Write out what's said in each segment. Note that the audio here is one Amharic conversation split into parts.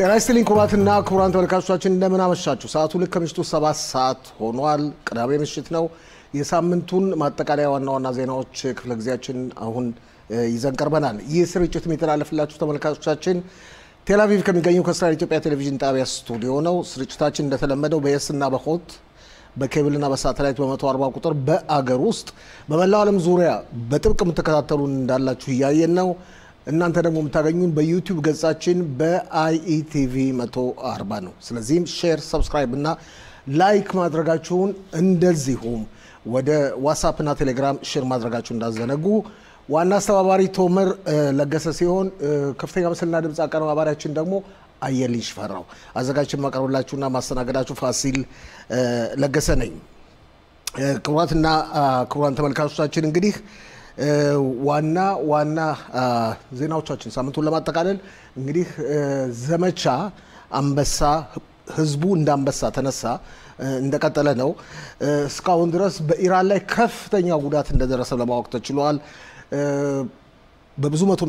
ጤና ይስጥልኝ ክቡራትና ክቡራን ተመልካቾቻችን እንደምን አመሻችሁ። ሰዓቱ ልክ ከምሽቱ 7 ሰዓት ሆኗል። ቅዳሜ ምሽት ነው። የሳምንቱን ማጠቃለያ ዋና ዜናዎች ክፍለ ጊዜያችን አሁን ይዘን ቀርበናል። ይህ ስርጭት የሚተላለፍላችሁ ተመልካቾቻችን ቴል አቪቭ ከሚገኘው ከእስራኤል ኢትዮጵያ ቴሌቪዥን ጣቢያ ስቱዲዮ ነው። ስርጭታችን እንደተለመደው በየስና በሆት በኬብልና በሳተላይት በ140 ቁጥር በአገር ውስጥ በመላው ዓለም ዙሪያ በጥብቅ የምትከታተሉን እንዳላችሁ እያየን ነው። እናንተ ደግሞ የምታገኙን በዩቲዩብ ገጻችን በአይኢቲቪ 140 ነው። ስለዚህም ሼር፣ ሰብስክራይብ እና ላይክ ማድረጋችሁን እንደዚሁም ወደ ዋትስአፕ እና ቴሌግራም ሼር ማድረጋችሁን እንዳዘነጉ። ዋና አስተባባሪ ቶመር ለገሰ ሲሆን ከፍተኛ ምስልና ድምጽ አቀናባሪያችን ደግሞ አየልኝ ሽፈራው፣ አዘጋጅችን ማቀርብላችሁና ማስተናገዳችሁ ፋሲል ለገሰ ነኝ። ክቡራትና ክቡራን ተመልካቾቻችን እንግዲህ ዋና ዜናዎቻችን ሳምንቱን ለማጠቃለል እንግዲህ ዘመቻ አንበሳ ህዝቡ እንዳንበሳ ተነሳ እንደቀጠለ ነው። እስካሁን ድረስ በኢራን ላይ ከፍተኛ ጉዳት እንደደረሰ ለማወቅ ተችሏል። በብዙ መቶ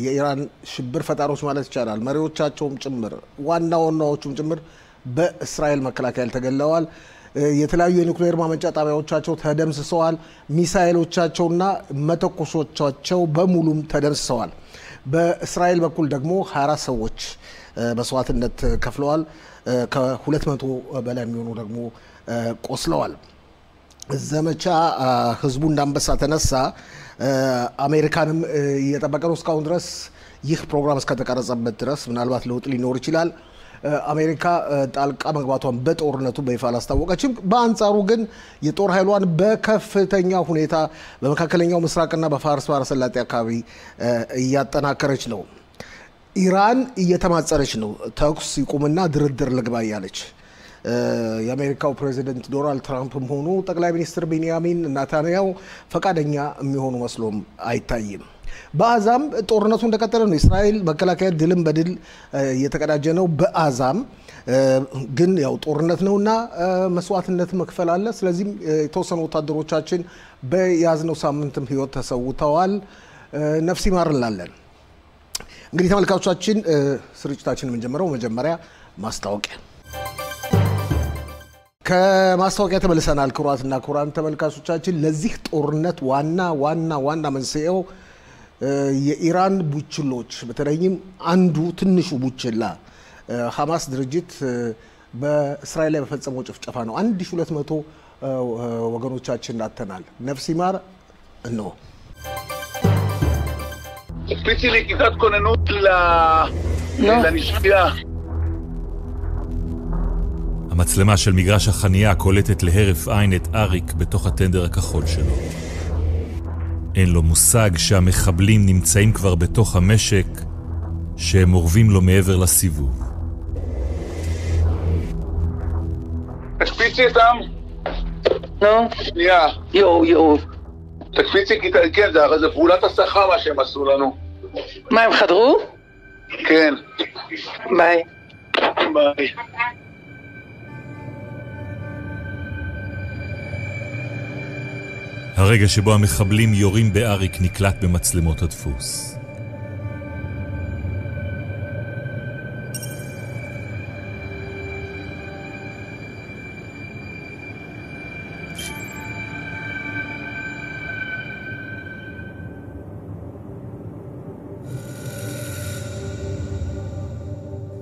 የኢራን ሽብር ፈጣሪዎች ማለት ይቻላል መሪዎቻቸውም ጭምር ዋናዎቹም ጭምር በእስራኤል መከላከያ ተገለዋል። የተለያዩ የኒውክሌር ማመንጫ ጣቢያዎቻቸው ተደምስሰዋል። ሚሳኤሎቻቸውና መተኮሾቻቸው በሙሉም ተደምስሰዋል። በእስራኤል በኩል ደግሞ 24 ሰዎች መስዋዕትነት ከፍለዋል። ከ200 በላይ የሚሆኑ ደግሞ ቆስለዋል። ዘመቻ ህዝቡ እንዳንበሳ ተነሳ አሜሪካንም እየጠበቀ ነው። እስካሁን ድረስ ይህ ፕሮግራም እስከተቀረጸበት ድረስ ምናልባት ለውጥ ሊኖር ይችላል። አሜሪካ ጣልቃ መግባቷን በጦርነቱ በይፋ አላስታወቀችም። በአንጻሩ ግን የጦር ኃይሏን በከፍተኛ ሁኔታ በመካከለኛው ምስራቅና በፋርስ ባህረ ሰላጤ አካባቢ እያጠናከረች ነው። ኢራን እየተማጸነች ነው ተኩስ ይቁምና ድርድር ልግባ እያለች። የአሜሪካው ፕሬዚደንት ዶናልድ ትራምፕም ሆኑ ጠቅላይ ሚኒስትር ቤንያሚን ኔታንያሁ ፈቃደኛ የሚሆኑ መስሎም አይታይም። በአዛም ጦርነቱ እንደቀጠለ ነው። እስራኤል መከላከያ ድልም በድል እየተቀዳጀ ነው። በአዛም ግን ያው ጦርነት ነውና መስዋዕትነት መክፈል አለ። ስለዚህ የተወሰኑ ወታደሮቻችን በያዝነው ሳምንትም ህይወት ተሰውተዋል። ነፍስ ይማር እንላለን። እንግዲህ ተመልካቾቻችን ስርጭታችን የምንጀምረው መጀመሪያ ማስታወቂያ ከማስታወቂያ ተመልሰናል። ክቡራትና ክቡራን ተመልካቾቻችን ለዚህ ጦርነት ዋና መንስኤው የኢራን ቡችሎች በተለይም አንዱ ትንሹ ቡችላ ሐማስ ድርጅት በእስራኤል ላይ በፈጸመው ጭፍጨፋ ነው። 1200 ወገኖቻችን አጥተናል። ነፍስ ይማር ነው። הקפיצי לי כיתת כוננות לנשקייה. המצלמה של מגרש החנייה קולטת להרף עין את אריק בתוך הטנדר הכחול שלו. אין לו מושג שהמחבלים נמצאים כבר בתוך המשק שהם מורבים לו מעבר לסיבוב. תקפיצי אותם. נו? שנייה. יואו. תקפיצי, כן, זה פעולת הסחה מה שהם עשו לנו. מה, הם חדרו? כן. ביי. ביי. הרגע שבו המחבלים יורים באריק נקלט במצלמות הדפוס.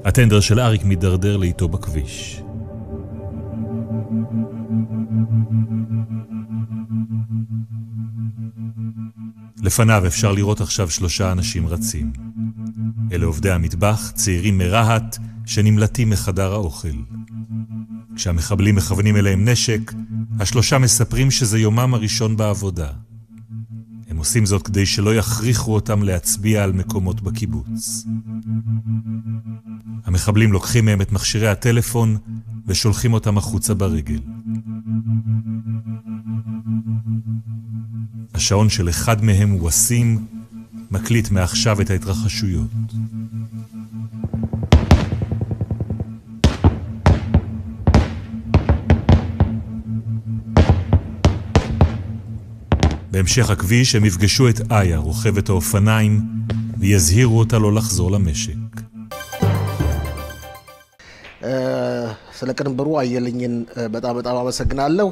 הטנדר של אריק מדרדר לאיתו בכביש. לפניו אפשר לראות עכשיו 3 אנשים רצים. אלה עובדי המטבח, צעירים מרהט, שנמלטים מחדר האוכל. כשהמחבלים מכוונים אליהם נשק, 3 מספרים שזה יומם הראשון בעבודה. הם עושים זאת כדי שלא יכריחו אותם להצביע על מקומות בקיבוץ. המחבלים לוקחים מהם את מכשירי הטלפון ושולחים אותם החוצה ברגל. השעון של אחד מהם, וסים, מקליט מעכשיו את ההתרחשויות. בהמשך הכביש הם יפגשו את איה, רוכבת האופניים, ויזהירו אותה לא לחזור למשק. ስለ ቅንብሩ አየልኝን በጣም አመሰግናለሁ።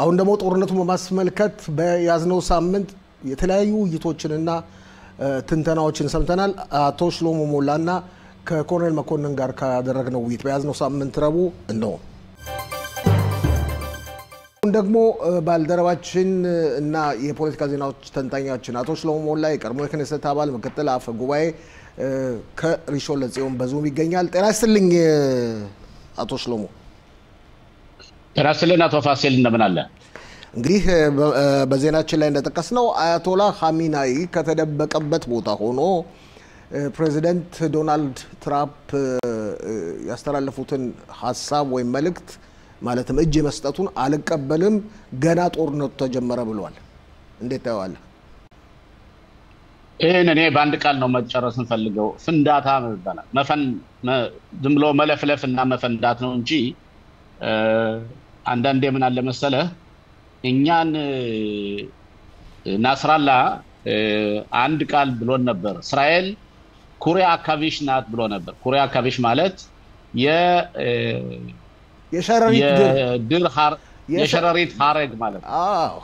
አሁን ደግሞ ጦርነቱን በማስመልከት በያዝነው ሳምንት የተለያዩ ውይይቶችንና ትንተናዎችን ሰምተናል። አቶ ሽሎሞ ሞላና ከኮሎኔል መኮንን ጋር ካደረግነው ውይይት በያዝነው ሳምንት ረቡዕ ነው። ደግሞ ባልደረባችን እና የፖለቲካ ዜናዎች ተንታኛችን አቶ ሽሎሞ ሞላ የቀድሞ የክኔሴት አባል ምክትል አፈ ጉባኤ ከሪሾን ለጽዮን በዙም ይገኛል። ጤና ይስጥልኝ አቶ ሽሎሞ። ጤና ይስጥልኝ አቶ ፋሲል እንደምን አለ? እንግዲህ በዜናችን ላይ እንደተጠቀስነው አያቶላ ኻሜናይ ከተደበቀበት ቦታ ሆኖ ፕሬዚደንት ዶናልድ ትራምፕ ያስተላለፉትን ሐሳብ ወይም መልእክት ማለትም እጅ መስጠቱን አልቀበልም ገና ጦርነቱ ተጀመረ ብሏል። እንዴት ታየዋለህ? እኔ በአንድ ቃል ነው መጨረስን ፈልገው ፍንዳታ ማለት መፈን ዝም ብሎ መለፍለፍና መፈንዳት ነው እንጂ አንዳንዴ ምን አለ መሰለህ እኛን ናስራላ አንድ ቃል ብሎን ነበር። እስራኤል ኩሪያ አካባቢሽ ናት ብሎ ነበር። ኩሪያ አካባቢሽ ማለት የሸረሪት ሐረግ ማለት ነው።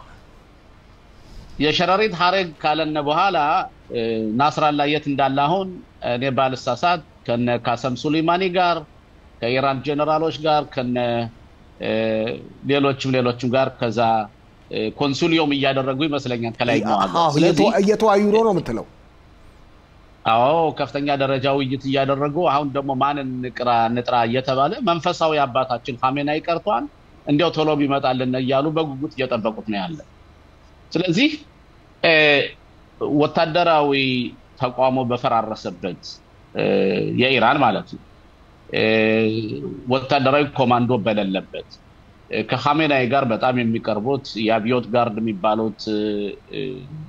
የሸረሪት ሐረግ ካለነ በኋላ ናስራላ የት እንዳለ አሁን እኔ ባልሳሳት ከነ ካሰም ሱሌማኒ ጋር ከኢራን ጀነራሎች ጋር ከነ ሌሎችም ጋር ከዛ ኮንሱሊዮም እያደረጉ ይመስለኛል ከላይ ነው አለ። ስለዚህ እየተዋዩ ነው የምትለው? አዎ ከፍተኛ ደረጃ ውይይት እያደረጉ አሁን ደግሞ ማንን ንጥራ እየተባለ መንፈሳዊ አባታችን ኻሜናይ ቀርቷል እንዲያው ቶሎ ቢመጣልን እያሉ በጉጉት እየጠበቁት ነው ያለ። ስለዚህ ወታደራዊ ተቋሙ በፈራረሰበት የኢራን ማለት ነው ወታደራዊ ኮማንዶ በሌለበት ከኻሜናይ ጋር በጣም የሚቀርቡት የአብዮት ጋርድ የሚባሉት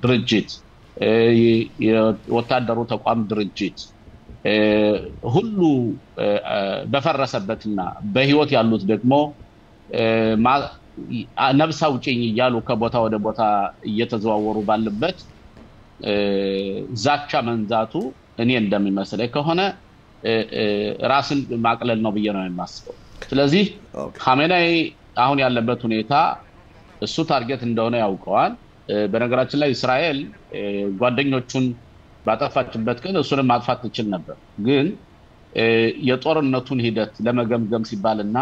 ድርጅት የወታደሩ ተቋም ድርጅት ሁሉ በፈረሰበትና በህይወት ያሉት ደግሞ ነብስ አውጪኝ እያሉ ከቦታ ወደ ቦታ እየተዘዋወሩ ባለበት ዛቻ መንዛቱ እኔ እንደሚመስለኝ ከሆነ ራስን ማቅለል ነው ብዬ ነው የማስበው። ስለዚህ ኻሜናይ አሁን ያለበት ሁኔታ እሱ ታርጌት እንደሆነ ያውቀዋል። በነገራችን ላይ እስራኤል ጓደኞቹን ባጠፋችበት ቀን እሱንም ማጥፋት ትችል ነበር። ግን የጦርነቱን ሂደት ለመገምገም ሲባልና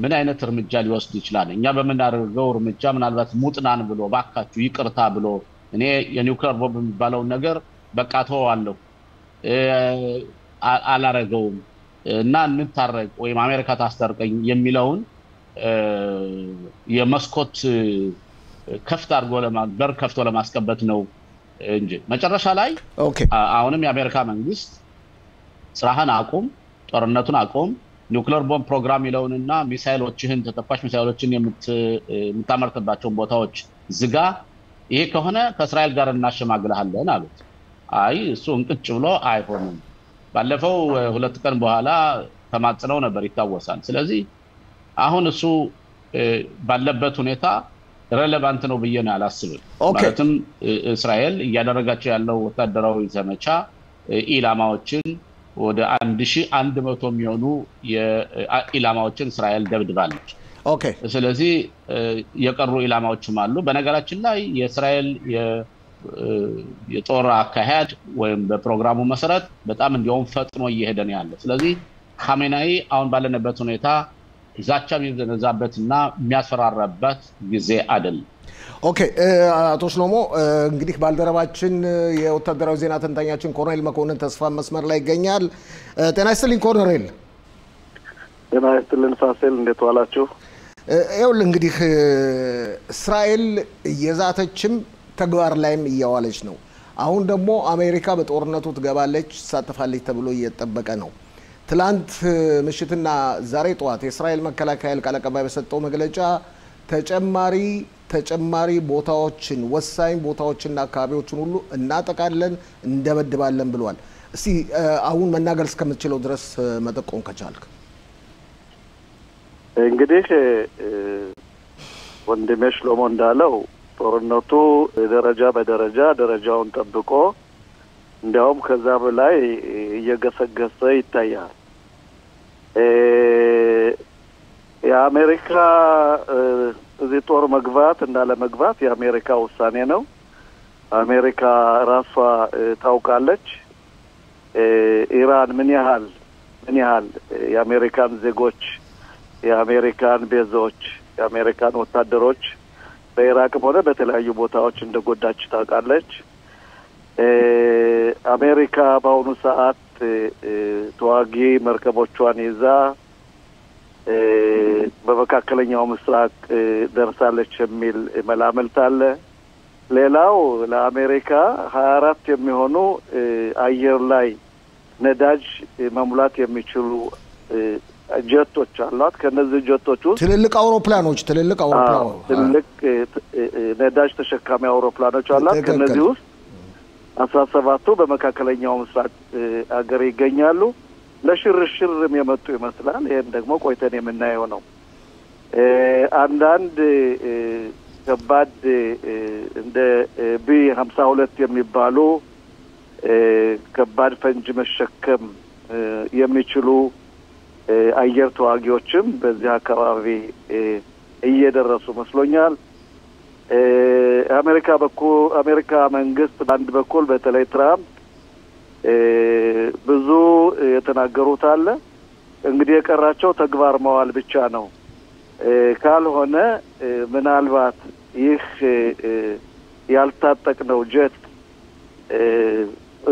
ምን አይነት እርምጃ ሊወስድ ይችላል እኛ በመናደርገው እርምጃ ምናልባት ሙጥናን ብሎ ባካችሁ ይቅርታ ብሎ እኔ የኒውክሌር ቦምብ የሚባለው ነገር በቃ ተዋለሁ አላረገውም እና እንታረቅ ወይም አሜሪካ ታስተርቀኝ የሚለውን የመስኮት ከፍት አድርጎ በር ከፍቶ ለማስቀበት ነው እንጂ መጨረሻ ላይ አሁንም የአሜሪካ መንግስት ስራህን አቁም፣ ጦርነቱን አቁም፣ ኒውክሌር ቦምብ ፕሮግራም ይለውንና ሚሳኤሎችህን ተተኳሽ ሚሳኤሎችን የምታመርትባቸው ቦታዎች ዝጋ፣ ይሄ ከሆነ ከእስራኤል ጋር እናሸማግልሃለን አሉት። አይ እሱ እንቅጭ ብሎ አይሆንም። ባለፈው 2 ቀን በኋላ ተማጽነው ነበር ይታወሳል። ስለዚህ አሁን እሱ ባለበት ሁኔታ ሬሌቫንት ነው ብዬ ነው አላስብም። ማለትም እስራኤል እያደረጋቸው ያለው ወታደራዊ ዘመቻ ኢላማዎችን ወደ 1100 የሚሆኑ የኢላማዎችን እስራኤል ደብድባለች። ስለዚህ የቀሩ ኢላማዎችም አሉ። በነገራችን ላይ የእስራኤል የጦር አካሄድ ወይም በፕሮግራሙ መሰረት በጣም እንዲያውም ፈጥኖ እየሄደ ነው ያለው። ስለዚህ ኻሜናይ አሁን ባለንበት ሁኔታ ዛቻ የሚዘነዛበትና የሚያስፈራራበት ጊዜ አይደለም። አቶ ሽሎሞ እንግዲህ ባልደረባችን የወታደራዊ ዜና ተንታኛችን ኮሎኔል መኮንን ተስፋ መስመር ላይ ይገኛል። ጤና ይስጥልኝ ኮሎኔል። ጤና ይስጥልኝ ፋሲል፣ እንዴት ዋላችሁ? ይኸውልህ እንግዲህ እስራኤል እየዛተችም ተግባር ላይም እያዋለች ነው። አሁን ደግሞ አሜሪካ በጦርነቱ ትገባለች ትሳተፋለች ተብሎ እየተጠበቀ ነው። ትላንት ምሽትና ዛሬ ጠዋት የእስራኤል መከላከያ ቃል አቀባይ በሰጠው መግለጫ ተጨማሪ ቦታዎችን ወሳኝ ቦታዎችና አካባቢዎችን ሁሉ እናጠቃለን እንደበድባለን ብሏል። እስቲ አሁን መናገር እስከምትችለው ድረስ መጠቆም ከቻልክ። እንግዲህ ወንድሜ ሽሎሞ እንዳለው ጦርነቱ ደረጃ በደረጃ ደረጃውን ጠብቆ እንዲያውም ከዛ በላይ እየገሰገሰ ይታያል። የአሜሪካ እዚህ ጦር መግባት እና ለመግባት የአሜሪካ ውሳኔ ነው። አሜሪካ ራሷ ታውቃለች ኢራን ምን ያህል የአሜሪካን ዜጎች የአሜሪካን ቤዞች የአሜሪካን ወታደሮች በኢራቅም ሆነ በተለያዩ ቦታዎች እንደጎዳች ታውቃለች። አሜሪካ በአሁኑ ሰዓት ተዋጊ መርከቦቿን ይዛ በመካከለኛው ምስራቅ ደርሳለች የሚል መላምት አለ። ሌላው ለአሜሪካ 24 የሚሆኑ አየር ላይ ነዳጅ መሙላት የሚችሉ ጀቶች አሏት። ከነዚህ ጀቶች ውስጥ ትልልቅ ነዳጅ ተሸካሚ አውሮፕላኖች አሏት። ከነዚህ ውስጥ 17ቱ በመካከለኛው ምስራቅ አገር ይገኛሉ። ለሽርሽርም የመጡ ይመስላል። ይሄን ደግሞ ቆይተን የምናየው ነው። አንዳንድ ከባድ እንደ B52 የሚባሉ ከባድ ፈንጅ መሸከም የሚችሉ አየር ተዋጊዎችም በዚህ አካባቢ እየደረሱ መስሎኛል። አሜሪካ መንግስት በአንድ በኩል በተለይ ትራምፕ ብዙ የተናገሩት አለ። እንግዲህ የቀራቸው ተግባር መዋል ብቻ ነው። ካልሆነ ምናልባት ይህ ያልታጠቅነው ጀት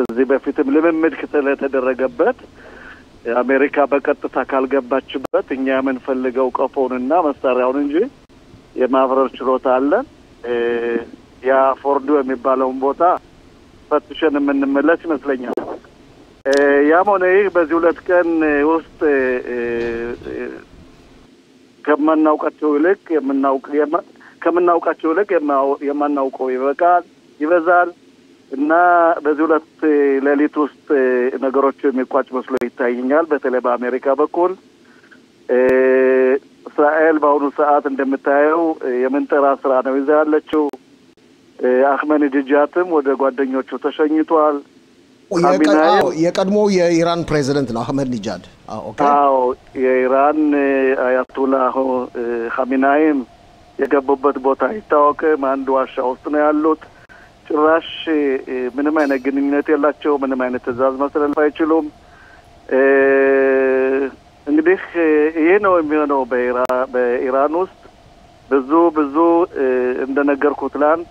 እዚህ በፊትም ልምምድ ከተደረገበት አሜሪካ በቀጥታ ካልገባችበት እኛ የምንፈልገው ቀፎውንና መሳሪያውን እንጂ የማብረር ችሎታ አለ። ያ ፎርዶ የሚባለውን ቦታ ፈትሸን የምንመለስ ይመስለኛል። ያም ሆነ ይህ በዚህ 2 ቀን ውስጥ ከማናውቃቸው ይልቅ የማናውቀው ይበዛል እና በዚህ 2 ሌሊት ውስጥ ነገሮች የሚቋጭ መስሎ ይታየኛል። በተለይ በአሜሪካ በኩል እስራኤል በአሁኑ ሰዓት እንደምታየው የምንጠራ ስራ ነው ይዛ ያለችው። አህመዲነጃድም ወደ ጓደኞቹ ተሸኝቷል። የቀድሞ የኢራን ፕሬዚደንት ነው አህመዲነጃድ። የኢራን አያቶላህ ኻሜኒም የገቡበት ቦታ ይታወቅም። አንድ ዋሻ ውስጥ ነው ያሉት። ጭራሽ ምንም አይነት ግንኙነት የላቸው። ምንም አይነት ትዕዛዝ ማስተላለፍ አይችሉም። እንግዲህ ይሄ ነው የሚሆነው በኢራን ውስጥ ብዙ እንደነገርኩት ትላንት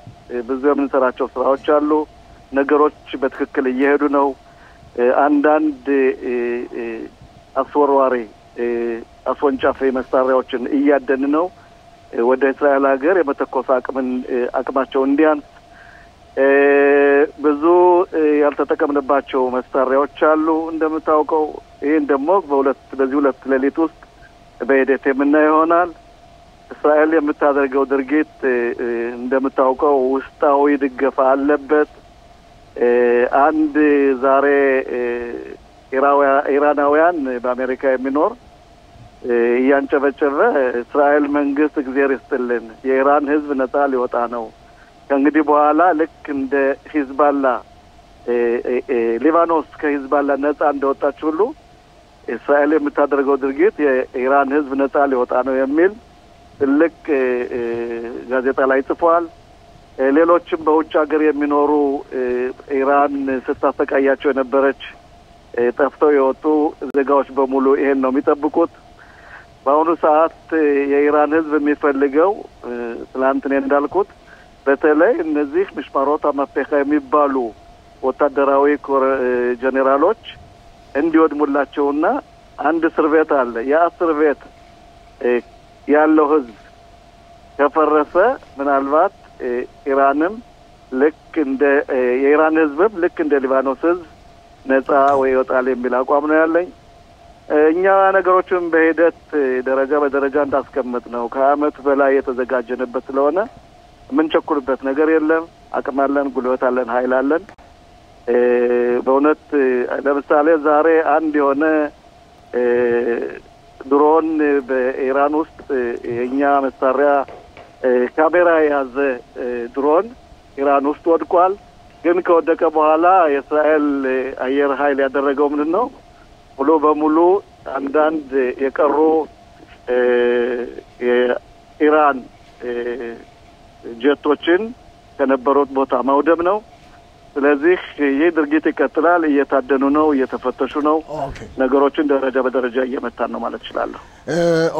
ብዙ የምንሰራቸው ስራዎች አሉ። ነገሮች በትክክል እየሄዱ ነው። አንዳንድ አስወርዋሪ አስወንጫፊ መሳሪያዎችን እያደን ነው ወደ እስራኤል ሀገር የመተኮስ አቅማቸው እንዲያንስ። ብዙ ያልተጠቀምንባቸው መሳሪያዎች አሉ እንደምታውቀው። ይሄን ደግሞ በዚህ 2 ሌሊት ውስጥ በሂደት የምናየው ይሆናል። እስራኤል የምታደርገው ድርጊት እንደምታውቀው ውስጣዊ ድጋፍ አለበት። አንድ ዛሬ ኢራናውያን በአሜሪካ የሚኖር እያንጨበጨበ እስራኤል መንግስት እግዚአብሔር ይስጥልን የኢራን ህዝብ ነፃ ሊወጣ ነው ከእንግዲህ በኋላ ልክ እንደ ሂዝባላ ሊባኖስ ከሂዝባላ ነፃ እንደወጣች ሁሉ እስራኤል የምታደርገው ድርጊት የኢራን ህዝብ ነፃ ሊወጣ ነው የሚል ትልቅ ጋዜጣ ላይ ጽፏል። ሌሎችም በውጭ ሀገር የሚኖሩ ኢራን ስታሰቃያቸው የነበረች ጠፍተው የወጡ ዜጋዎች በሙሉ ይሄን ነው የሚጠብቁት። በአሁኑ ሰዓት የኢራን ህዝብ የሚፈልገው ትላንት እኔ እንዳልኩት በተለይ እነዚህ ምሽማሮት አማፔካ የሚባሉ ወታደራዊ ጀኔራሎች እንዲወድሙላቸውና አንድ እስር ቤት አለ። ያ እስር ቤት ያለው ህዝብ ከፈረሰ ምናልባት ኢራንም ልክ እንደ የኢራን ህዝብም ልክ እንደ ሊባኖስ ህዝብ ነፃ ይወጣል የሚል አቋም ነው ያለኝ። እኛ ነገሮችን በሂደት ደረጃ በደረጃ እንዳስቀምጥ ነው ከአመት በላይ የተዘጋጀንበት ስለሆነ የምንቸኩልበት ነገር የለም። አቅም አለን፣ ጉልበት አለን፣ ኃይል አለን። በእውነት ለምሳሌ ዛሬ አንድ የሆነ ድሮን በኢራን ውስጥ የኛ መሳሪያ ካሜራ የያዘ ድሮን ኢራን ውስጥ ወድቋል። ግን ከወደቀ በኋላ የእስራኤል አየር ኃይል ያደረገው ምንድን ነው? ሙሉ በሙሉ አንዳንድ የቀሩ የኢራን ጀቶችን ከነበሩት ቦታ ማውደም ነው። ስለዚህ ይህ ድርጊት ይቀጥላል። እየታደኑ ነው፣ እየተፈተሹ ነው። ነገሮችን ደረጃ በደረጃ እየመታን ነው ማለት ይችላል።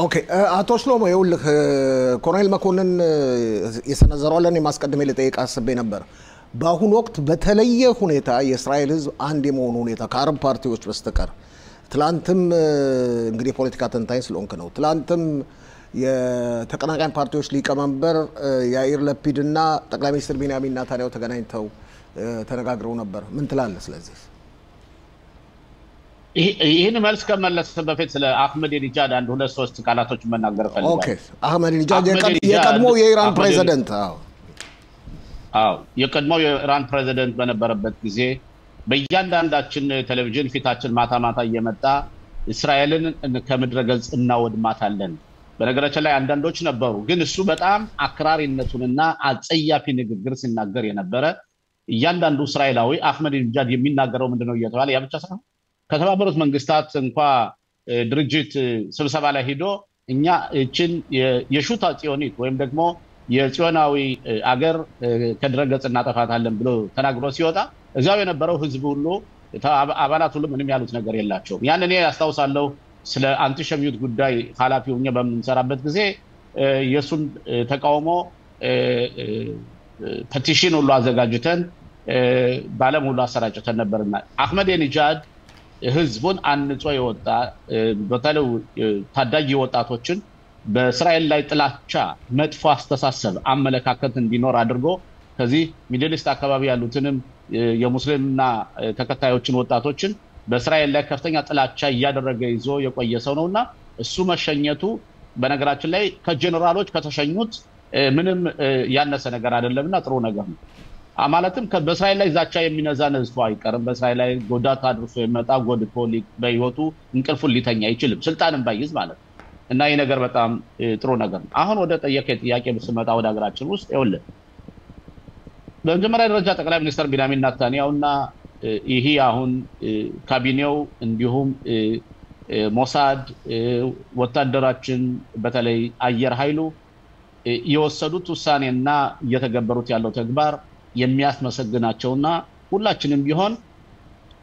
ኦኬ አቶ ሽሎሞ ይኸውልህ ኮሎኔል መኮንን የሰነዘረውን የማስቀደም ለጠይቅ አስቤ ነበር። በአሁኑ ወቅት በተለየ ሁኔታ የእስራኤል ህዝብ አንድ የመሆኑ ሁኔታ ከአረብ ፓርቲዎች በስተቀር ትላንትም እንግዲህ ፖለቲካ ተንታኝ ስለሆንክ ነው ትላንትም የተቀናቃኝ ፓርቲዎች ሊቀመንበር ያኢር ለፒድና ጠቅላይ ሚኒስትር ቤንያሚን ኔታንያሁ ተገናኝተው ተነጋግረው ነበር። ምን ትላለህ ስለዚህ? ይሄን መልስ ከመለስ በፊት ስለ አህመድ ኒጃድ አንድ ሁለት ሶስት ቃላቶች መናገር ፈልጋለሁ። ኦኬ አህመድ ኒጃድ የቀድሞ የኢራን ፕሬዝዳንት የቀድሞው የኢራን ፕሬዝዳንት በነበረበት ጊዜ በእያንዳንዳችን ቴሌቪዥን ፊታችን ማታ ማታ እየመጣ እስራኤልን ከምድረ ገጽ እናወድማታለን። በነገራችን ላይ አንዳንዶች ነበሩ፣ ግን እሱ በጣም አክራሪነቱንና አጸያፊ ንግግር ሲናገር የነበረ እያንዳንዱ እስራኤላዊ አህመድ ኒጃድ የሚናገረው ምንድነው እየተባለ ያ ብቻ ሳይሆን ከተባበሩት መንግስታት እንኳን ድርጅት ስብሰባ ላይ ሄዶ እኛ እቺን የሹታ ጽዮኒት ወይም ደግሞ የጽዮናዊ አገር ከድረገጽ እናጠፋታለን ብሎ ተናግሮ ሲወጣ እዛው የነበረው ህዝብ ሁሉ አባላት ሁሉ ምንም ያሉት ነገር የላቸውም። ያን እኔ ያስታውሳለሁ ስለ አንቲሸሚዩት ጉዳይ ኃላፊው እኛ በመንሰራበት ጊዜ የሱን ተቃውሞ ፔቲሽን ሁሉ አዘጋጅተን ባለም ሁሉ አሰራጭተን ነበርና አህመድ ኒጃድ ህዝቡን አንጾ የወጣ በተለው ታዳጊ ወጣቶችን በእስራኤል ላይ ጥላቻ መጥፎ አስተሳሰብ አመለካከት እንዲኖር አድርጎ ከዚህ ሚድል ኢስት አካባቢ ያሉትንም የሙስሊምና ተከታዮችን ወጣቶችን በእስራኤል ላይ ከፍተኛ ጥላቻ ያደረገ ይዞ የቆየ ሰው ነውና እሱ መሸኘቱ በነገራችን ላይ ከጀነራሎች ከተሸኙት ምንም ያነሰ ነገር አይደለምና ጥሩ ነገር ነው። ማለትም በእስራኤል ላይ ዛቻ የሚነዛ ነዝፎ አይቀርም። በእስራኤል ላይ ጎዳት አድርሶ የመጣ ጎድቶ በህይወቱ እንቅልፉን ሊተኛ አይችልም ስልጣንን ባይዝ ማለት እና ይሄ ነገር በጣም ጥሩ ነገር ነው። አሁን ወደ ጠየቀኝ ጥያቄ ብስመጣ ወደ ሀገራችን ውስጥ ይኸውልህ በመጀመሪያ ደረጃ ጠቅላይ ሚኒስትር ቤንያሚን ኔታንያሁና ይሄ አሁን ካቢኔው እንዲሁም ሞሳድ ወታደራችን በተለይ አየር ኃይሉ የወሰዱት ውሳኔና እየተገበሩት ያለው ተግባር የሚያስመሰግናቸውና ሁላችንም ቢሆን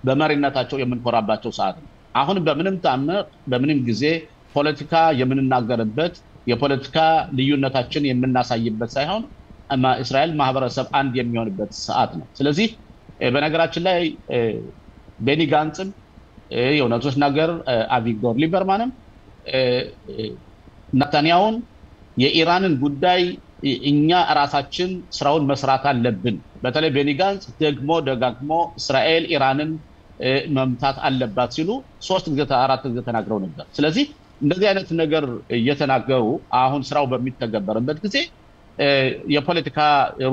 በመሪነታቸው የምንኮራባቸው ሰዓት ነው። አሁን በምንም ታምር በምንም ጊዜ ፖለቲካ የምንናገርበት የፖለቲካ ልዩነታችን የምናሳይበት ሳይሆን እስራኤል ማህበረሰብ አንድ የሚሆንበት ሰዓት ነው። ስለዚህ በነገራችን ላይ ቤኒ ጋንጽም የውነቶች ነገር አቪግዶር ሊበርማንም ኔታንያሁን የኢራንን ጉዳይ እኛ ራሳችን ስራውን መስራት አለብን በተለይ ቤኒ ጋንጽ ደግሞ ደጋግሞ እስራኤል ኢራንን መምታት አለባት ሲሉ 3 ጊዜ 4 ጊዜ ተናግረው ነበር። ስለዚህ እንደዚህ አይነት ነገር እየተናገሩ አሁን ስራው በሚተገበርበት ጊዜ የፖለቲካ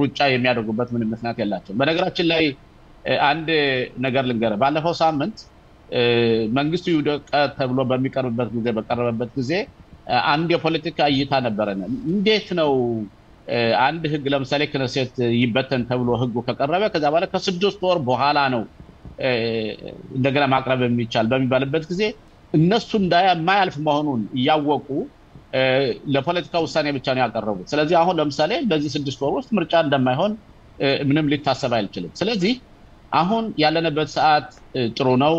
ሩጫ የሚያደርጉበት ምንም ምክንያት የላቸው። በነገራችን ላይ አንድ ነገር ልንገር ባለፈው ሳምንት መንግስቱ ይውደቅ ተብሎ በቀረበበት ጊዜ አንድ የፖለቲካ እይታ ነበረና እንዴት ነው አንድ ህግ ለምሳሌ ክነሴት ይበተን ተብሎ ህጉ ከቀረበ ከዛ በኋላ ከ6 ወር በኋላ ነው እንደገና ማቅረብ የሚቻል በሚባልበት ጊዜ እነሱ እንዳያልፍ መሆኑን ያወቁ ለፖለቲካ ውሳኔ ብቻ ነው ያቀረቡት። ስለዚህ አሁን ለምሳሌ በዚህ 6 ወር ውስጥ ምርጫ እንደማይሆን ምንም ሊታሰብ አይችልም። ስለዚህ አሁን ያለንበት ሰዓት ጥሩ ነው።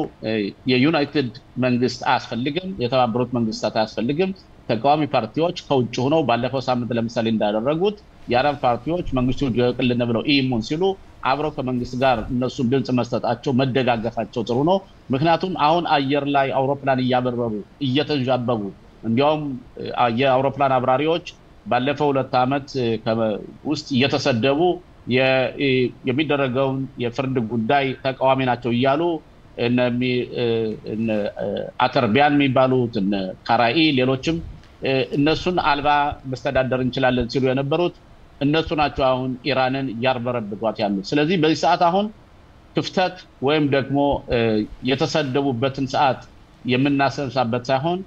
የዩናይትድ መንግስት አያስፈልግም፣ የተባበሩት መንግስታት አያስፈልግም። ተቃዋሚ ፓርቲዎች ከውጭ ሆነው ባለፈው ሳምንት ለምሳሌ እንዳደረጉት የአረብ ፓርቲዎች መንግስቱ ይቅልን ብለው ኢሙን ሲሉ አብረው ከመንግስት ጋር እነሱም ድምጽ መስጠታቸው መደጋገፋቸው ጥሩ ነው። ምክንያቱም አሁን አየር ላይ አውሮፕላን እያበረሩ እየተንዣበቡ እንዲያውም የአውሮፕላን አብራሪዎች ባለፈው 2 አመት ውስጥ እየተሰደቡ የሚደረገው የፍርድ ጉዳይ ተቃዋሚ ናቸው እያሉ አተርቢያን የሚባሉት ካራኢ ሌሎችም እነሱን አልባ መስተዳደር እንችላለን ሲሉ የነበሩት እነሱ ናቸው አሁን ኢራንን ያርበረብቷት ያሉት። ስለዚህ በዚህ ሰዓት አሁን ክፍተት ወይም ደግሞ የተሰደቡበትን ሰዓት የምናሰንሳበት ሳይሆን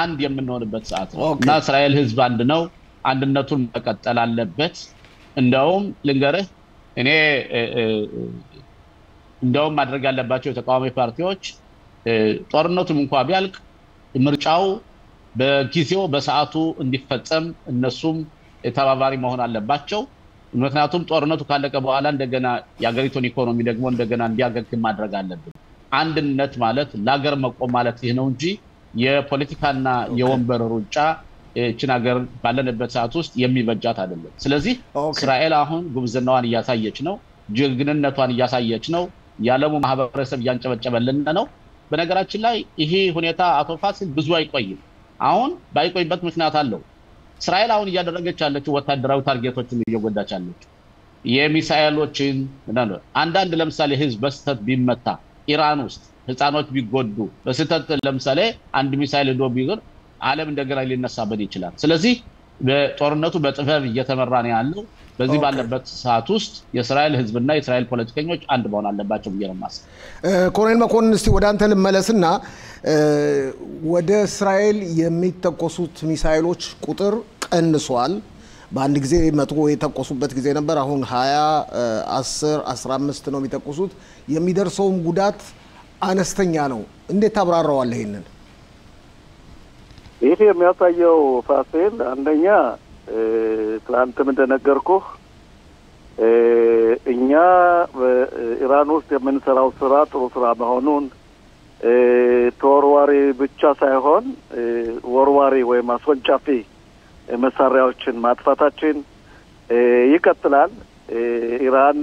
አንድ የምንሆንበት ሰዓት ነው እና እስራኤል ህዝብ አንድ ነው፣ አንድነቱን መቀጠል አለበት። እንደውም ልንገርህ እኔ እንደውም ማድረግ ያለባቸው የተቃዋሚ ፓርቲዎች ጦርነቱም እንኳን ቢያልቅ ምርጫው በጊዜው በሰዓቱ እንዲፈጸም እነሱም ተባባሪ መሆን አለባቸው ምክንያቱም ጦርነቱ ካለቀ በኋላ እንደገና ያገሪቱን ኢኮኖሚ ደግሞ እንደገና እንዲያገግም ማድረግ አለበት አንድነት ማለት ለሀገር መቆም ማለት ይሄ ነው እንጂ የፖለቲካና የወንበር ሩጫ እቺን ሀገር ባለንበት ሰዓት ውስጥ የሚበጃት አይደለም ስለዚህ እስራኤል አሁን ጉብዝናዋን ያሳየች ነው ጀግንነቷን ያሳየች ነው ያለሙ ማህበረሰብ ያንጨበጨበልን ነው በነገራችን ላይ ይሄ ሁኔታ አቶ ፋሲል ብዙ አይቆይም አሁን ባይቆይበት ምክንያት አለው እስራኤል አሁን ያደረገች ያለችው ወታደራዊ ታርጌቶችን እየጎዳች ያለች የሚሳኤሎችን አንዳንድ ለምሳሌ ህዝብ በስተት ቢመታ ኢራን ውስጥ ህፃኖች ቢጎዱ በስተት ለምሳሌ አንድ ሚሳኤል ዶ ቢገር ዓለም እንደገና ሊነሳበት ይችላል ስለዚህ በጦርነቱ በጥፈብ እየተመራ ነው ያለው በዚህ ባለበት ሰዓት ውስጥ የእስራኤል ህዝብና የእስራኤል ፖለቲከኞች አንድ መሆን አለባቸው ብየረማስ ኮሎኔል መኮንን እስቲ ወደ አንተ ልመለስና ወደ እስራኤል የሚተኮሱት ሚሳኤሎች ቁጥር ቀንሷል በአንድ ጊዜ 100 የተኮሱበት ጊዜ ነበር አሁን 20 10 15 ነው የሚተኮሱት የሚደርሰው ጉዳት አነስተኛ ነው እንዴት ታብራራዋለህ ይሄንን ይሄ የሚያሳየው ፋሲል አንደኛ ትላንትም እንደነገርኩህ እኛ በኢራን ውስጥ የምንሰራው ስራ ጥሩ ስራ መሆኑን ተወርዋሪ ብቻ ሳይሆን ወርዋሪ ወይ ማስወንጫፊ መሳሪያዎችን ማጥፋታችን ይቀጥላል ኢራን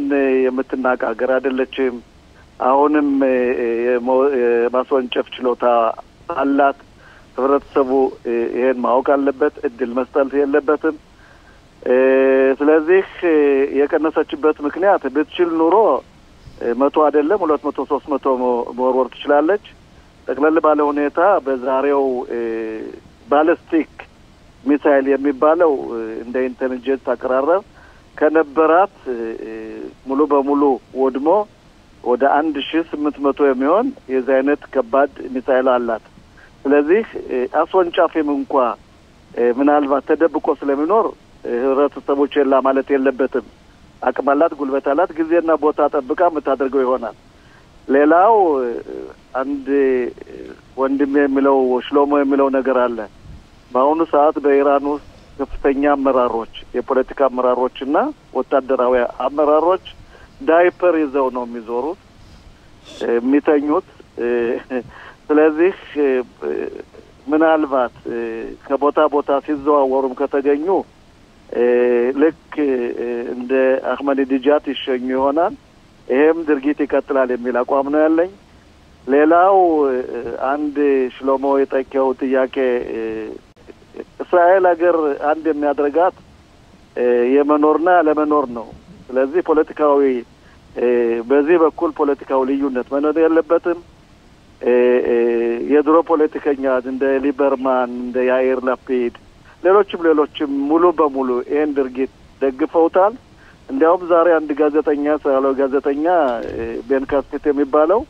የምትናቅ ሀገር አይደለችም አሁንም የማስወንጨፍ ችሎታ አላት ህብረተሰቡ ይሄን ማወቅ አለበት እድል መስጠት የለበትም ስለዚህ የቀነሰችበት ምክንያት ብትችል ኑሮ 100 አይደለም 200 300 መወርወር ትችላለች ጠቅለል ባለ ሁኔታ በዛሬው ባሊስቲክ ሚሳይል የሚባለው እንደ ኢንተለጀንስ አቀራረብ ከነበራት ሙሉ በሙሉ ወድሞ ወደ 1800 የሚሆን የዚህ አይነት ከባድ ሚሳይል አላት ስለዚህ አስወንጫፊም እንኳን ምናልባት ተደብቆ ስለሚኖር ህብረተሰቦች የላ ማለት የለበትም አቅማላት ጉልበታላት ጊዜና ቦታ ጠብቃ መታደርገው ይሆናል ሌላው አንድ ወንድም የሚለው ሽሎሞ የሚለው ነገር አለ በአሁኑ ሰዓት በኢራን ውስጥ ከፍተኛ አመራሮች የፖለቲካ አመራሮችና ወታደራዊ አመራሮች ዳይፐር ይዘው ነው የሚዞሩት የሚተኙት ስለዚህ ምናልባት ከቦታ ቦታ ሲዘዋወሩም ከተገኙ ልክ እንደ አህመዲነጃድ ይሸኙ ይሆናል ይሄም ድርጊት ይቀጥላል የሚል አቋም ነው ያለኝ ሌላው አንድ ሽሎሞ የጠየቀው ጥያቄ እስራኤል ሀገር አንድ የሚያደርጋት የመኖርና ለመኖር ነው ስለዚህ ፖለቲካዊ በዚህ በኩል ፖለቲካው ልዩነት መኖር የለበትም የድሮ ፖለቲከኛ እንደ ሊበርማን እንደ ያኢር ላፒድ ሌሎችም ሙሉ በሙሉ ይሄን ድርጊት ደግፈውታል እንዲያውም ዛሬ አንድ ጋዜጠኛ ሳለው ጋዜጠኛ ቤንካስቴት የሚባለው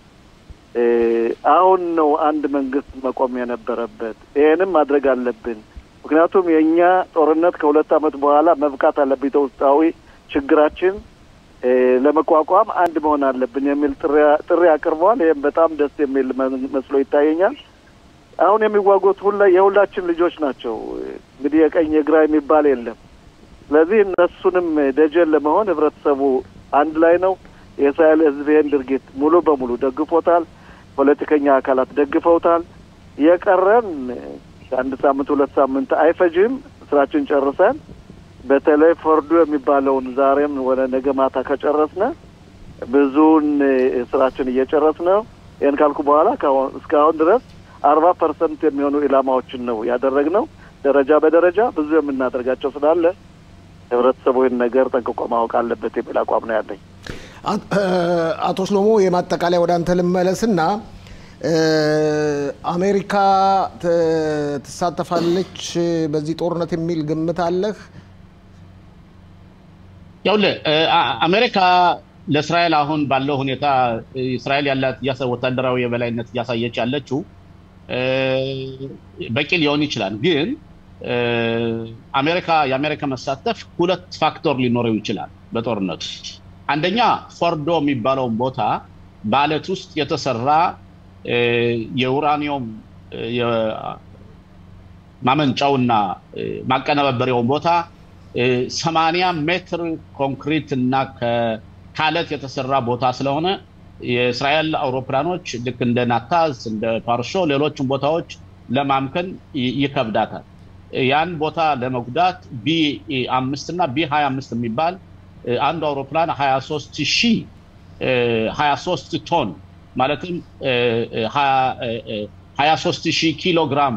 አሁን ነው አንድ መንግስት መቆም የነበረበት ይሄንም ማድረግ አለብን ምክንያቱም የኛ ጦርነት ከሁለት አመት በኋላ መብቃት አለበት ውስጣዊ ችግራችን ለመቋቋም አንድ መሆን አለብን የሚል ጥሪ አቅርቧል ይሄም በጣም ደስ የሚል መስሎ ይታየኛል አሁን የሚዋጉት የሁላችን ልጆች ናቸው እንግዲህ የቀኝ የግራ የሚባል የለም ስለዚህ እነሱንም ደጀን ለመሆን ህብረተሰቡ አንድ ላይ ነው የእስራኤል ህዝብ ይሄን ድርጊት ሙሉ በሙሉ ደግፎታል ፖለቲከኛ አካላት ደግፈውታል የቀረን አንድ ሳምንት ሁለት ሳምንት አይፈጅም ስራችን ጨርሰን በተለይ ፍርዱ የሚባለውን ዛሬም ወደ ነገ ማታ ከጨረስነ ብዙን ስራችን እየጨረስነ ይሄን ካልኩ በኋላ እስካሁን ድረስ 40% የሚሆኑ ኢላማዎችን ነው ያደረግነው ደረጃ በደረጃ ብዙ የምናደርጋቸው ስላለ ህብረተሰቡ ይሄን ነገር ጠንቅቆ ማወቅ አለበት የሚል አቋም ነው ያለኝ አቶ ሽሎሞ የማጠቃለያ ወደ አንተ ልመለስና አሜሪካ ተሳተፋለች በዚህ ጦርነት የሚል ግምት አለህ ያውለ አሜሪካ ለእስራኤል አሁን ባለው ሁኔታ እስራኤል ያላት ወታደራዊ የበላይነት ያሳየች ያለችው በቂ ሊሆን ይችላል ግን የአሜሪካ መሳተፍ ሁለት ፋክተር ሊኖረው ይችላል በጦርነቱ አንደኛ ፎርዶ የሚባለው ቦታ ባለት ውስጥ የተሰራ የኡራኒየም ማመንጫውና ማቀነባበሪያውን ቦታ 80 ሜትር ኮንክሪት እና ከካለት የተሰራ ቦታ ስለሆነ የእስራኤል አውሮፕላኖች ልክ እንደ ናታዝ እንደ ፓርሾ ሌሎችም ቦታዎች ለማምከን ይከብዳታል ያን ቦታ ለመጉዳት B5 እና B25 የሚባል አንድ አውሮፕላን 23 ቶን ማለትም 23000 ኪሎ ግራም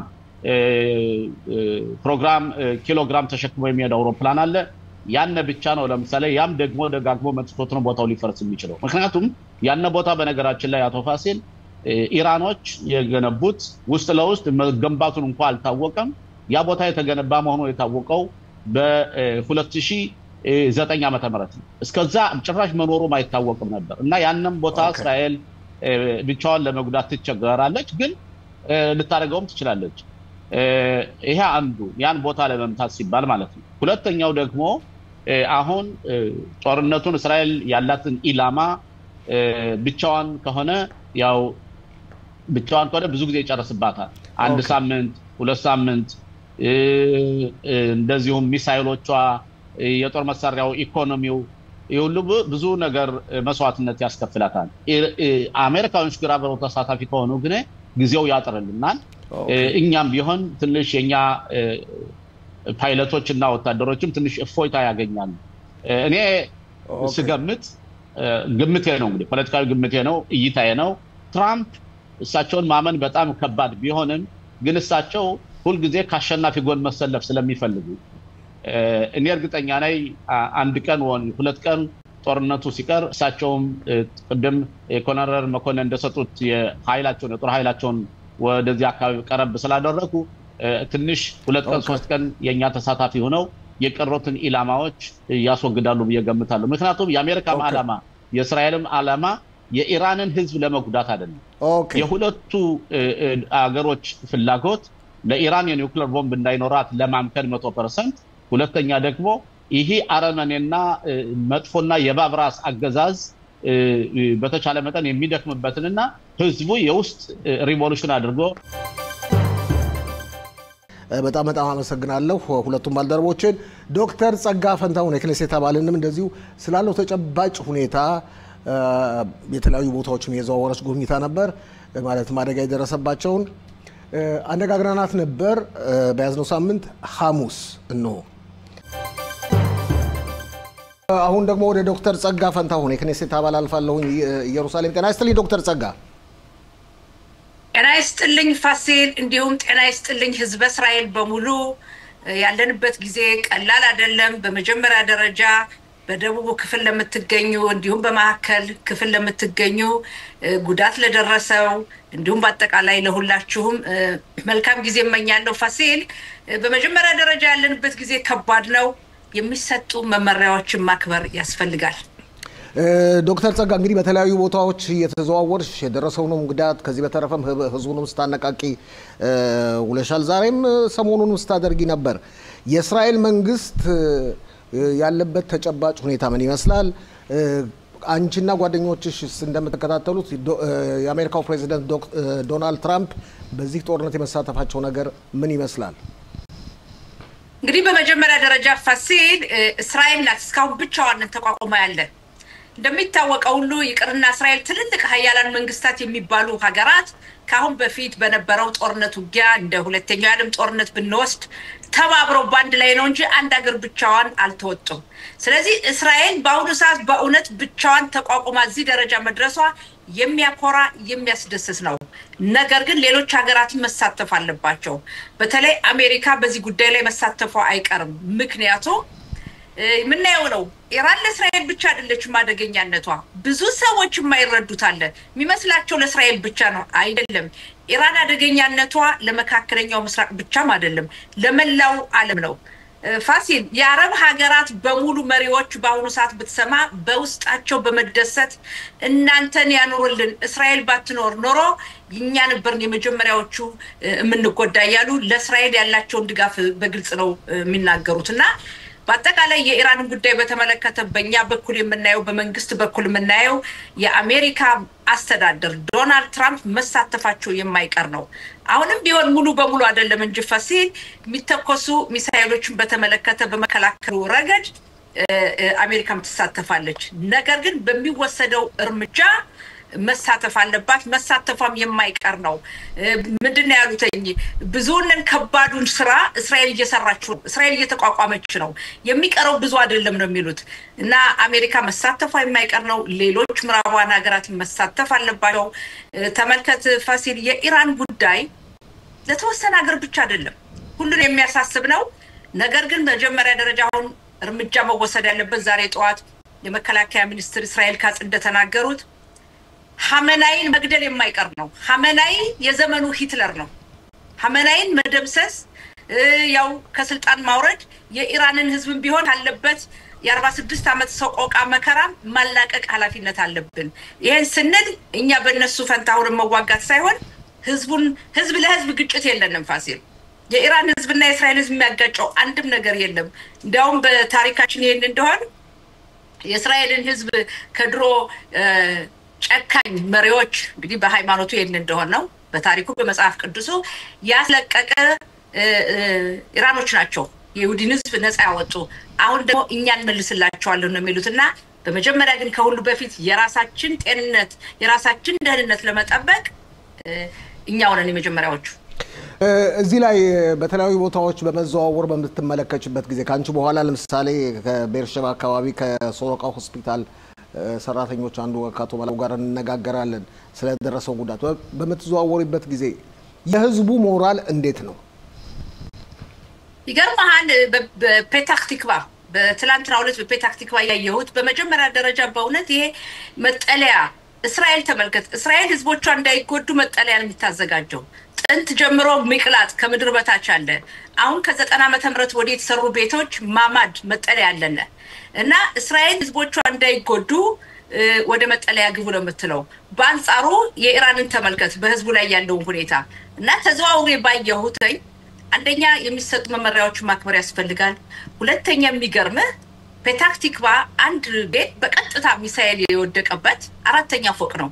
ኪሎግራም ተሸክሞ የሚሄድ አውሮፕላን አለ ያን ብቻ ነው ለምሳሌ ያም ደግሞ ደጋግሞ መጥቶት ነው ቦታው ሊፈርስ የሚችለው ምክንያቱም ያን ቦታ በነገራችን ላይ አቶ ፋሲል ኢራኖች የገነቡት ውስጥ ለውስጥ መገንባቱን እንኳን አልታወቀም ያ ቦታ የተገነባ መሆኑ የታወቀው በ2009 ዓመተ ምህረት እስከዛ ጭራሽ መኖሩም አይታወቅም ነበር እና ያንንም ቦታ እስራኤል ብቻዋን ለመጉዳት ትቸገራለች ግን ልታረጋውም ትችላለች ይሄ አንዱ ያን ቦታ ለመምታት ሲባል ማለት ነው ሁለተኛው ደግሞ አሁን ጦርነቱን እስራኤል ያላትን ኢላማ ብቻዋን ከሆነ ያው ብቻዋን ከሆነ ብዙ ጊዜ ይጨርስባታል አንድ ሳምንት ሁለት ሳምንት እንደዚሁም ሚሳይሎቿ የጦር መሳሪያው ኢኮኖሚው ይሁሉ ብዙ ነገር መስዋዕትነት ያስከፍላታል አሜሪካኖች ግራ ብለው ተሳታፊ ከሆኑ ግን ጊዜው ያጥርልናል እኛም ቢሆን ትንሽ የኛ ፓይለቶችና ወታደሮችም ትንሽ እፎይታ ያገኛሉ እኔ ስገምት ግምቴ ነው እንግዲህ ፖለቲካዊ ግምቴ ነው እይታዬ ነው ትራምፕ እሳቸውን ማመን በጣም ከባድ ቢሆንም ግን እሳቸው ሁሉ ጊዜ ካሸናፊ ጎን መሰለፍ ስለሚፈልጉ እኔ እርግጠኛ ነኝ አንድ ቀን ወይ ሁለት ቀን ጦርነቱ ሲቀር እሳቸውም ቀደም ኮሎኔል መኮንን እንደሰጡት የኃይላቸውን የጦር ኃይላቸውን ወደዚህ አካባቢ ቀረብ ስላደረጉ ትንሽ ሁለት ቀን ሶስት ቀን የኛ ተሳታፊ ሆነው የቀሩትን ኢላማዎች ያስወግዳሉ በየገምታሉ ምክንያቱም የአሜሪካ ዓላማ የእስራኤልም ዓላማ የኢራንን ህዝብ ለመጉዳት አይደለም የሁለቱ አገሮች ፍላጎት ለኢራን የኒውክሌር ቦምብ እንዳይኖራት ለማምከን 100% ሁለተኛ ደግሞ ይሄ አረመኔና መጥፎና የባብራስ አገዛዝ በተቻለ መጠን የሚደክምበትንና ህዝቡ የውስጥ ሪቮሉሽን አድርጎ በጣም አመሰግናለሁ ሁለቱም ባልደረቦችን ዶክተር ጸጋ ፈንታሁን የክኔሴት አባልንም እንደዚሁ ስላለው ተጨባጭ ሁኔታ የተለያዩ ቦታዎችን የዘዋወረች ጉብኝታ ነበር ማለት ማደጋ የደረሰባቸውን አነጋግረናት ነበር በያዝነው ሳምንት ሐሙስ ነው አሁን ደግሞ ወደ ዶክተር ጸጋ ፈንታሁን የክኔሴት አባል አልፋለሁ ኢየሩሳሌም ጤና ይስጥልኝ ዶክተር ጸጋ ጤና ይስጥልኝ ፋሲል እንዲሁም ጤና ይስጥልኝ ህዝበ እስራኤል በሙሉ ያለንበት ጊዜ ቀላል አይደለም በመጀመሪያ ደረጃ በደቡብ ክፍል ለምትገኙ እንዲሁም በማከል ክፍል ለምትገኙ ጉዳት ለደረሰው እንዲሁም በአጠቃላይ ለሁላችሁም መልካም ጊዜ እመኛለሁ ፋሲል በመጀመሪያ ደረጃ ያለንበት ጊዜ ከባድ ነው የሚሰጡ መመሪያዎችን ማክበር ያስፈልጋል ዶክተር ጸጋ እንግዲህ በተለያዩ ቦታዎች እየተዘዋወርሽ የደረሰውንም ጉዳት ከዚህ በተረፈም ህዝቡንም ስታነቃቂ ውለሻል ዛሬም ሰሞኑን ስታደርጊ ነበር የእስራኤል መንግስት ያለበት ተጨባጭ ሁኔታ ምን ይመስላል አንቺና ጓደኞችሽ እንደምትከታተሉት የአሜሪካው ፕሬዚዳንት ዶናልድ ትራምፕ በዚህ ጦርነት የመሳተፋቸው ነገር ምን ይመስላል እንግዲህ በመጀመሪያ ደረጃ ፋሲል እስራኤል ናት እስካሁን ብቻዋን ተቋቁማ ያለ እንደሚታወቀው ሁሉ ይቅርና እስራኤል ትልልቅ ሀያላን መንግስታት የሚባሉ ሀገራት ካሁን በፊት በነበረው ጦርነት ውጊያ እንደ ሁለተኛው ዓለም ጦርነት ብንወስድ ተባብረው ባንድ ላይ ነው እንጂ አንድ ሀገር ብቻዋን አልተወጡም ስለዚህ እስራኤል በአሁኑ ሰዓት በእውነት ብቻዋን ተቋቁማ እዚህ ደረጃ መድረሷ የሚያኮራ የሚያስደስት ነው ነገር ግን ሌሎች ሀገራት መሳተፍ አለባቸው በተለይ አሜሪካ በዚህ ጉዳይ ላይ መሳተፏ አይቀርም ምክንያቱም ምን ነው ኢራን ለእስራኤል ብቻ አይደለችም አደገኛነቷ ብዙ ሰዎች የማይረዱት አለ የሚመስላቸው ለእስራኤል ብቻ ነው አይደለም ኢራን አደገኛነቷ ለመካከለኛው ምስራቅ ብቻም አይደለም ለመላው ዓለም ነው ፋሲል የአረብ ሀገራት በሙሉ መሪዎች በአሁኑ ሰዓት ብትሰማ በውስጣቸው በመደሰት እናንተን ያኑርልን እስራኤል ባትኖር ኖሮ እኛ ነበርን የመጀመሪያዎቹ የምንጎዳ ያሉ ለእስራኤል ያላቸውን ድጋፍ በግልጽ ነው የሚናገሩትና በአጠቃላይ የኢራን ጉዳይ በተመለከተ በእኛ በኩል የምናየው በመንግስት በኩል የምናየው የአሜሪካ አስተዳደር ዶናልድ ትራምፕ መሳተፋቸው የማይቀር ነው። አሁንም ቢሆን ሙሉ በሙሉ አይደለም እንጂ ፋሲል የሚተኮሱ ሚሳኤሎችን በተመለከተ በመከላከሉ ረገድ አሜሪካም ትሳተፋለች። ነገር ግን በሚወሰደው እርምጃ መሳተፍ አለባት። መሳተፏም የማይቀር ነው። ምንድነው ያሉትኝ ብዙውን ከባዱን ስራ እስራኤል እየሰራችው እስራኤል እየተቋቋመች ነው የሚቀረው ብዙ አይደለም ነው የሚሉት እና አሜሪካ መሳተፏ የማይቀር ነው። ሌሎች ምዕራባውያን ሀገራት መሳተፍ አለባቸው። ተመልከት ፋሲል የኢራን ጉዳይ ለተወሰነ ሀገር ብቻ አይደለም ሁሉን የሚያሳስብ ነው። ነገር ግን መጀመሪያ ደረጃ አሁን እርምጃ መወሰድ ያለበት ዛሬ ጠዋት የመከላከያ ሚኒስትር እስራኤል ካጽ እንደተናገሩት ሐመናይን መግደል የማይቀር ነው። ሐመናይ የዘመኑ ሂትለር ነው። ሐመናይን መደምሰስ ያው ከስልጣን ማውረድ የኢራንን ህዝብም ቢሆን አለበት የ46 አመት ሰቆቃ መከራ ማላቀቅ ኃላፊነት አለብን። ይሄን ስንል እኛ በእነሱ ፈንታውን መዋጋት ሳይሆን ህዝብ ለህዝብ ግጭት የለንም ፋሲል። የኢራን ህዝብና የእስራኤል ህዝብ የሚያጋጨው አንድም ነገር የለም። እንደውም በታሪካችን ይሄን እንደሆነ የእስራኤልን ህዝብ ከድሮ ጨካኝ መሪዎች እንግዲህ በሃይማኖቱ ይሄን እንደሆነ ነው በታሪኩ በመጽሐፍ ቅዱሱ ያስለቀቀ ኢራኖች ናቸው የይሁዲን ህዝብ ነፃ ያወጡ። አሁን ደግሞ እኛን መልስላቸዋለን ነው የሚሉትና በመጀመሪያ ግን ከሁሉ በፊት የራሳችን ጤንነት የራሳችን ደህንነት ለመጠበቅ እኛው ነን የመጀመሪያዎቹ። እዚህ ላይ በተለያዩ ቦታዎች በመዘዋወር በምትመለከችበት ጊዜ ካንቺ በኋላ ለምሳሌ ከቤርሸባ አካባቢ ከሶሮቃ ሆስፒታል ሰራተኞች አንዱ ከአቶ መላው ጋር እንነጋገራለን ስለደረሰው ጉዳት በመተዘዋወሪበት ጊዜ የህዝቡ ሞራል እንዴት ነው? ይገርማል። በፔታህ ቲክቫ በትላንትናው ዕለት በፔታህ ቲክቫ ያየሁት በመጀመሪያ ደረጃ በእውነት ይሄ መጠለያ እስራኤል ተመልከት እስራኤል ህዝቦቿ እንዳይጎዱ መጠለያ የሚታዘጋጀው ጥንት ጀምሮ ሚቅላት ከምድር በታች አለ። አሁን ከ90 ዓመተ ምህረት ወዲህ የተሰሩ ቤቶች ማማድ መጠለያ አለና እና እስራኤል ህዝቦቿ እንዳይጎዱ ወደ መጠለያ ግቡ ነው የምትለው። በአንጻሩ የኢራንን ተመልከት በህዝቡ ላይ ያለው ሁኔታ እና ተዘዋውሬ ባየሁት አንደኛ የሚሰጡ መመሪያዎች ማክበር ያስፈልጋል። ሁለተኛ የሚገርምህ ፔታህ ቲክቫ አንድ ቤት በቀጥታ ሚሳኤል የወደቀበት 4ኛ ፎቅ ነው።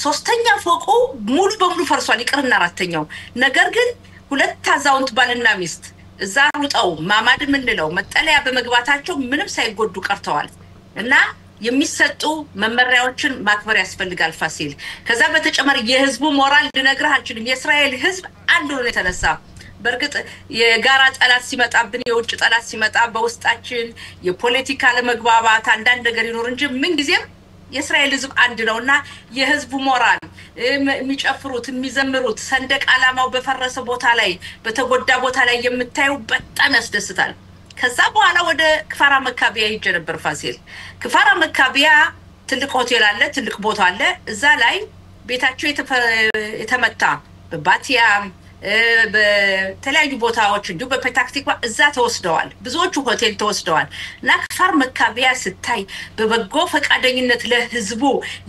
3ኛ ፎቁ ሙሉ በሙሉ ፈርሷል ይቅርና 4ኛው። ነገር ግን ሁለት አዛውንት ባልና ሚስት እዛ ሩጠው ማማድ ምንለው መጠለያ በመግባታቸው ምንም ሳይጎዱ ቀርተዋል እና የሚሰጡ መመሪያዎችን ማክበር ያስፈልጋል ፋሲል። ከዛ በተጨማሪ የህዝቡ ሞራል ልነግርህ አልችልም። የእስራኤል ህዝብ አንድ ሆኖ የተነሳ በርግጥ የጋራ ጠላት ሲመጣብን የውጭ ጠላት ሲመጣ በውስጣችን የፖለቲካ ለመግባባት አንዳንድ ነገር ይኖር እንጂ ምን ጊዜም የእስራኤል ህዝብ አንድ ነውና የህዝቡ ሞራል የሚጨፍሩት የሚዘምሩት ሰንደቅ ዓላማው በፈረሰ ቦታ ላይ በተጎዳ ቦታ ላይ የምታዩ በጣም ያስደስታል። ከዛ በኋላ ወደ ክፋራ መካቢያ ሄጄ ነበር ፋሲል። ክፋራ መካቢያ ትልቅ ሆቴል አለ ትልቅ ቦታ አለ። እዛ ላይ ቤታቸው የተመታ በባቲያም በተለያዩ ቦታዎች እንዲሁ በፔታህ ቲክቫ እዛ ተወስደዋል። ብዙዎቹ ሆቴል ተወስደዋል እና ክፋር መካቢያ ስታይ በበጎ ፈቃደኝነት ለህዝቡ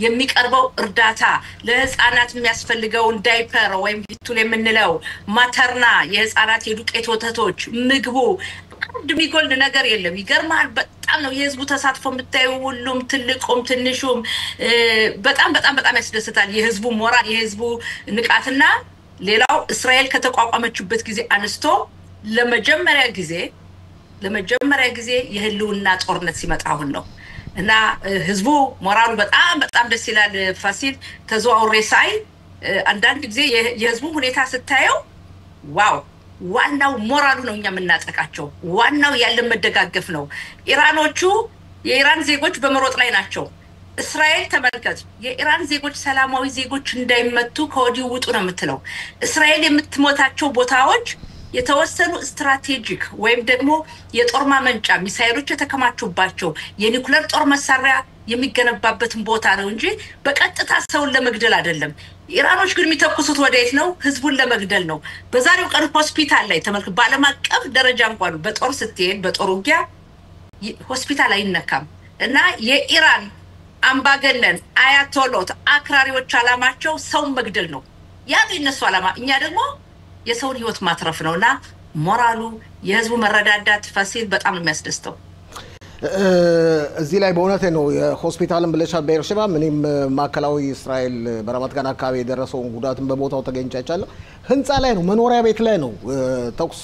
የሚቀርበው እርዳታ ለህፃናት የሚያስፈልገውን ዳይፐር ወይም ቪቱል የምንለው ማተርና የህፃናት የዱቄት ወተቶች ምግቡ አንድ የሚጎል ነገር የለም። ይገርማል። በጣም ነው የህዝቡ ተሳትፎ የምታዩ ሁሉም ትልቁም ትንሹም በጣም በጣም በጣም ያስደስታል። የህዝቡ ሞራል የህዝቡ ንቃትና ሌላው እስራኤል ከተቋቋመችበት ጊዜ አንስቶ ለመጀመሪያ ጊዜ የህልውና ጦርነት ሲመጣ አሁን ነው እና ህዝቡ ሞራሉ በጣም በጣም ደስ ይላል ፋሲል። ተዘዋውሬ ሳይ አንዳንድ ጊዜ የህዝቡ ሁኔታ ስታየው ዋው ዋናው ሞራሉ ነው እኛ የምናጠቃቸው ዋናው ያለ መደጋገፍ ነው። ኢራኖቹ የኢራን ዜጎች በመሮጥ ላይ ናቸው። እስራኤል ተመልከት የኢራን ዜጎች ሰላማዊ ዜጎች እንዳይመቱ ከወዲሁ ውጡ ነው የምትለው። እስራኤል የምትሞታቸው ቦታዎች የተወሰኑ ስትራቴጂክ ወይም ደግሞ የጦር ማመንጫ ሚሳኤሎች የተከማቹባቸው የኒኩሌር ጦር መሳሪያ የሚገነባበትን ቦታ ነው እንጂ በቀጥታ ሰውን ለመግደል አይደለም። ኢራኖች ግን የሚተኩሱት ወዴት ነው? ህዝቡን ለመግደል ነው። በዛሬው ቀን ሆስፒታል ላይ ተመልከት በዓለም አቀፍ ደረጃ እንኳን በጦር ስትሄድ በጦር ውጊያ ሆስፒታል አይነካም እና የኢራን አምባገነን አያቶሎት አክራሪዎች አላማቸው ሰው መግደል ነው። ያ የነሱ አላማ እኛ ደግሞ የሰውን ህይወት ማትረፍ ነውና ሞራሉ የህዝቡ መረዳዳት ፋሲል በጣም ነው የሚያስደስተው እዚህ ላይ በእውነት ነው የሆስፒታልን ብለሻል በኤርሸባ ምንም ማከላዊ እስራኤል በራማት ጋን አካባቢ የደረሰው ጉዳትን በቦታው ተገኝቻለሁ ህንጻ ላይ ነው መኖሪያ ቤት ላይ ነው ተኩስ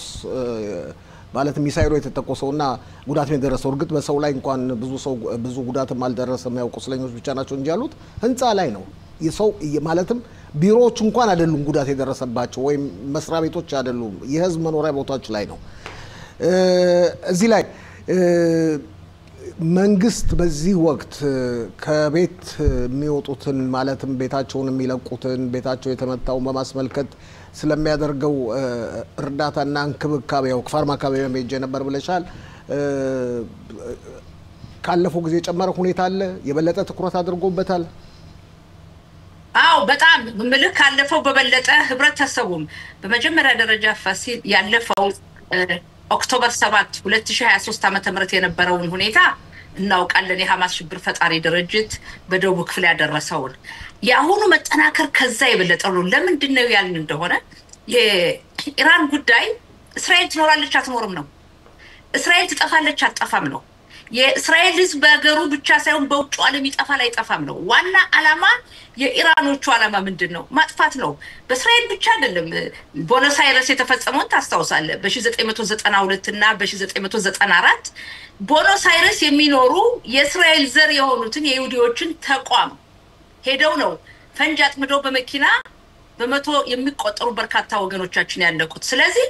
ማለት ሚሳይሎ የተተኮሰውና ጉዳት የደረሰው እርግጥ በሰው ላይ እንኳን ብዙ ጉዳትም አልደረሰም ያው ቁስለኞች ብቻ ናቸው እንጂ ያሉት ህንጻ ላይ ነው የሰው ማለትም ቢሮዎች እንኳን አይደሉም ጉዳት የደረሰባቸው ወይም መስሪያ ቤቶች አይደሉም የህዝብ መኖሪያ ቦታዎች ላይ ነው እዚህ ላይ መንግስት በዚህ ወቅት ከቤት የሚወጡትን ማለትም ቤታቸውን የሚለቁትን ቤታቸው የተመታው በማስመልከት ስለሚያደርገው እርዳታና እንክብካቤው ፋርማካቤው የሚጀ ነበር ብለሻል ካለፈው ጊዜ ጨመረ ሁኔታ አለ የበለጠ ትኩረት አድርጎበታል አው በጣም ምልክ ካለፈው በበለጠ ህብረተሰቡም በመጀመሪያ ደረጃ ፋሲል ያለፈው ኦክቶበር 7 2023 ዓመተ ምህረት የነበረውን ሁኔታ እናውቃለን የሐማስ ሽብር ፈጣሪ ድርጅት በደቡብ ክፍል ያደረሰውን ያሁኑ መጠናከር ከዛ የበለጠው ለምንድን ነው ያልን እንደሆነ የኢራን ጉዳይ እስራኤል ትኖራለች አትኖርም ነው እስራኤል ትጠፋለች አትጠፋም ነው የእስራኤል ህዝብ በአገሩ ብቻ ሳይሆን በውጭ ዓለም ይጠፋል አይጠፋም ነው ዋና ዓላማ የኢራኖቹ ዓላማ ምንድነው ማጥፋት ነው በእስራኤል ብቻ አይደለም ቦኖስ አይረስ የተፈጸመው ታስታውሳለህ በ1992 እና በ1994 ቦኖስ አይረስ የሚኖሩ የእስራኤል ዘር የሆኑትን የይሁዲዎችን ተቋም ሄደው ነው ፈንጅ አጥምደው በመኪና በመቶ የሚቆጠሩ በርካታ ወገኖቻችን ያለቁት ስለዚህ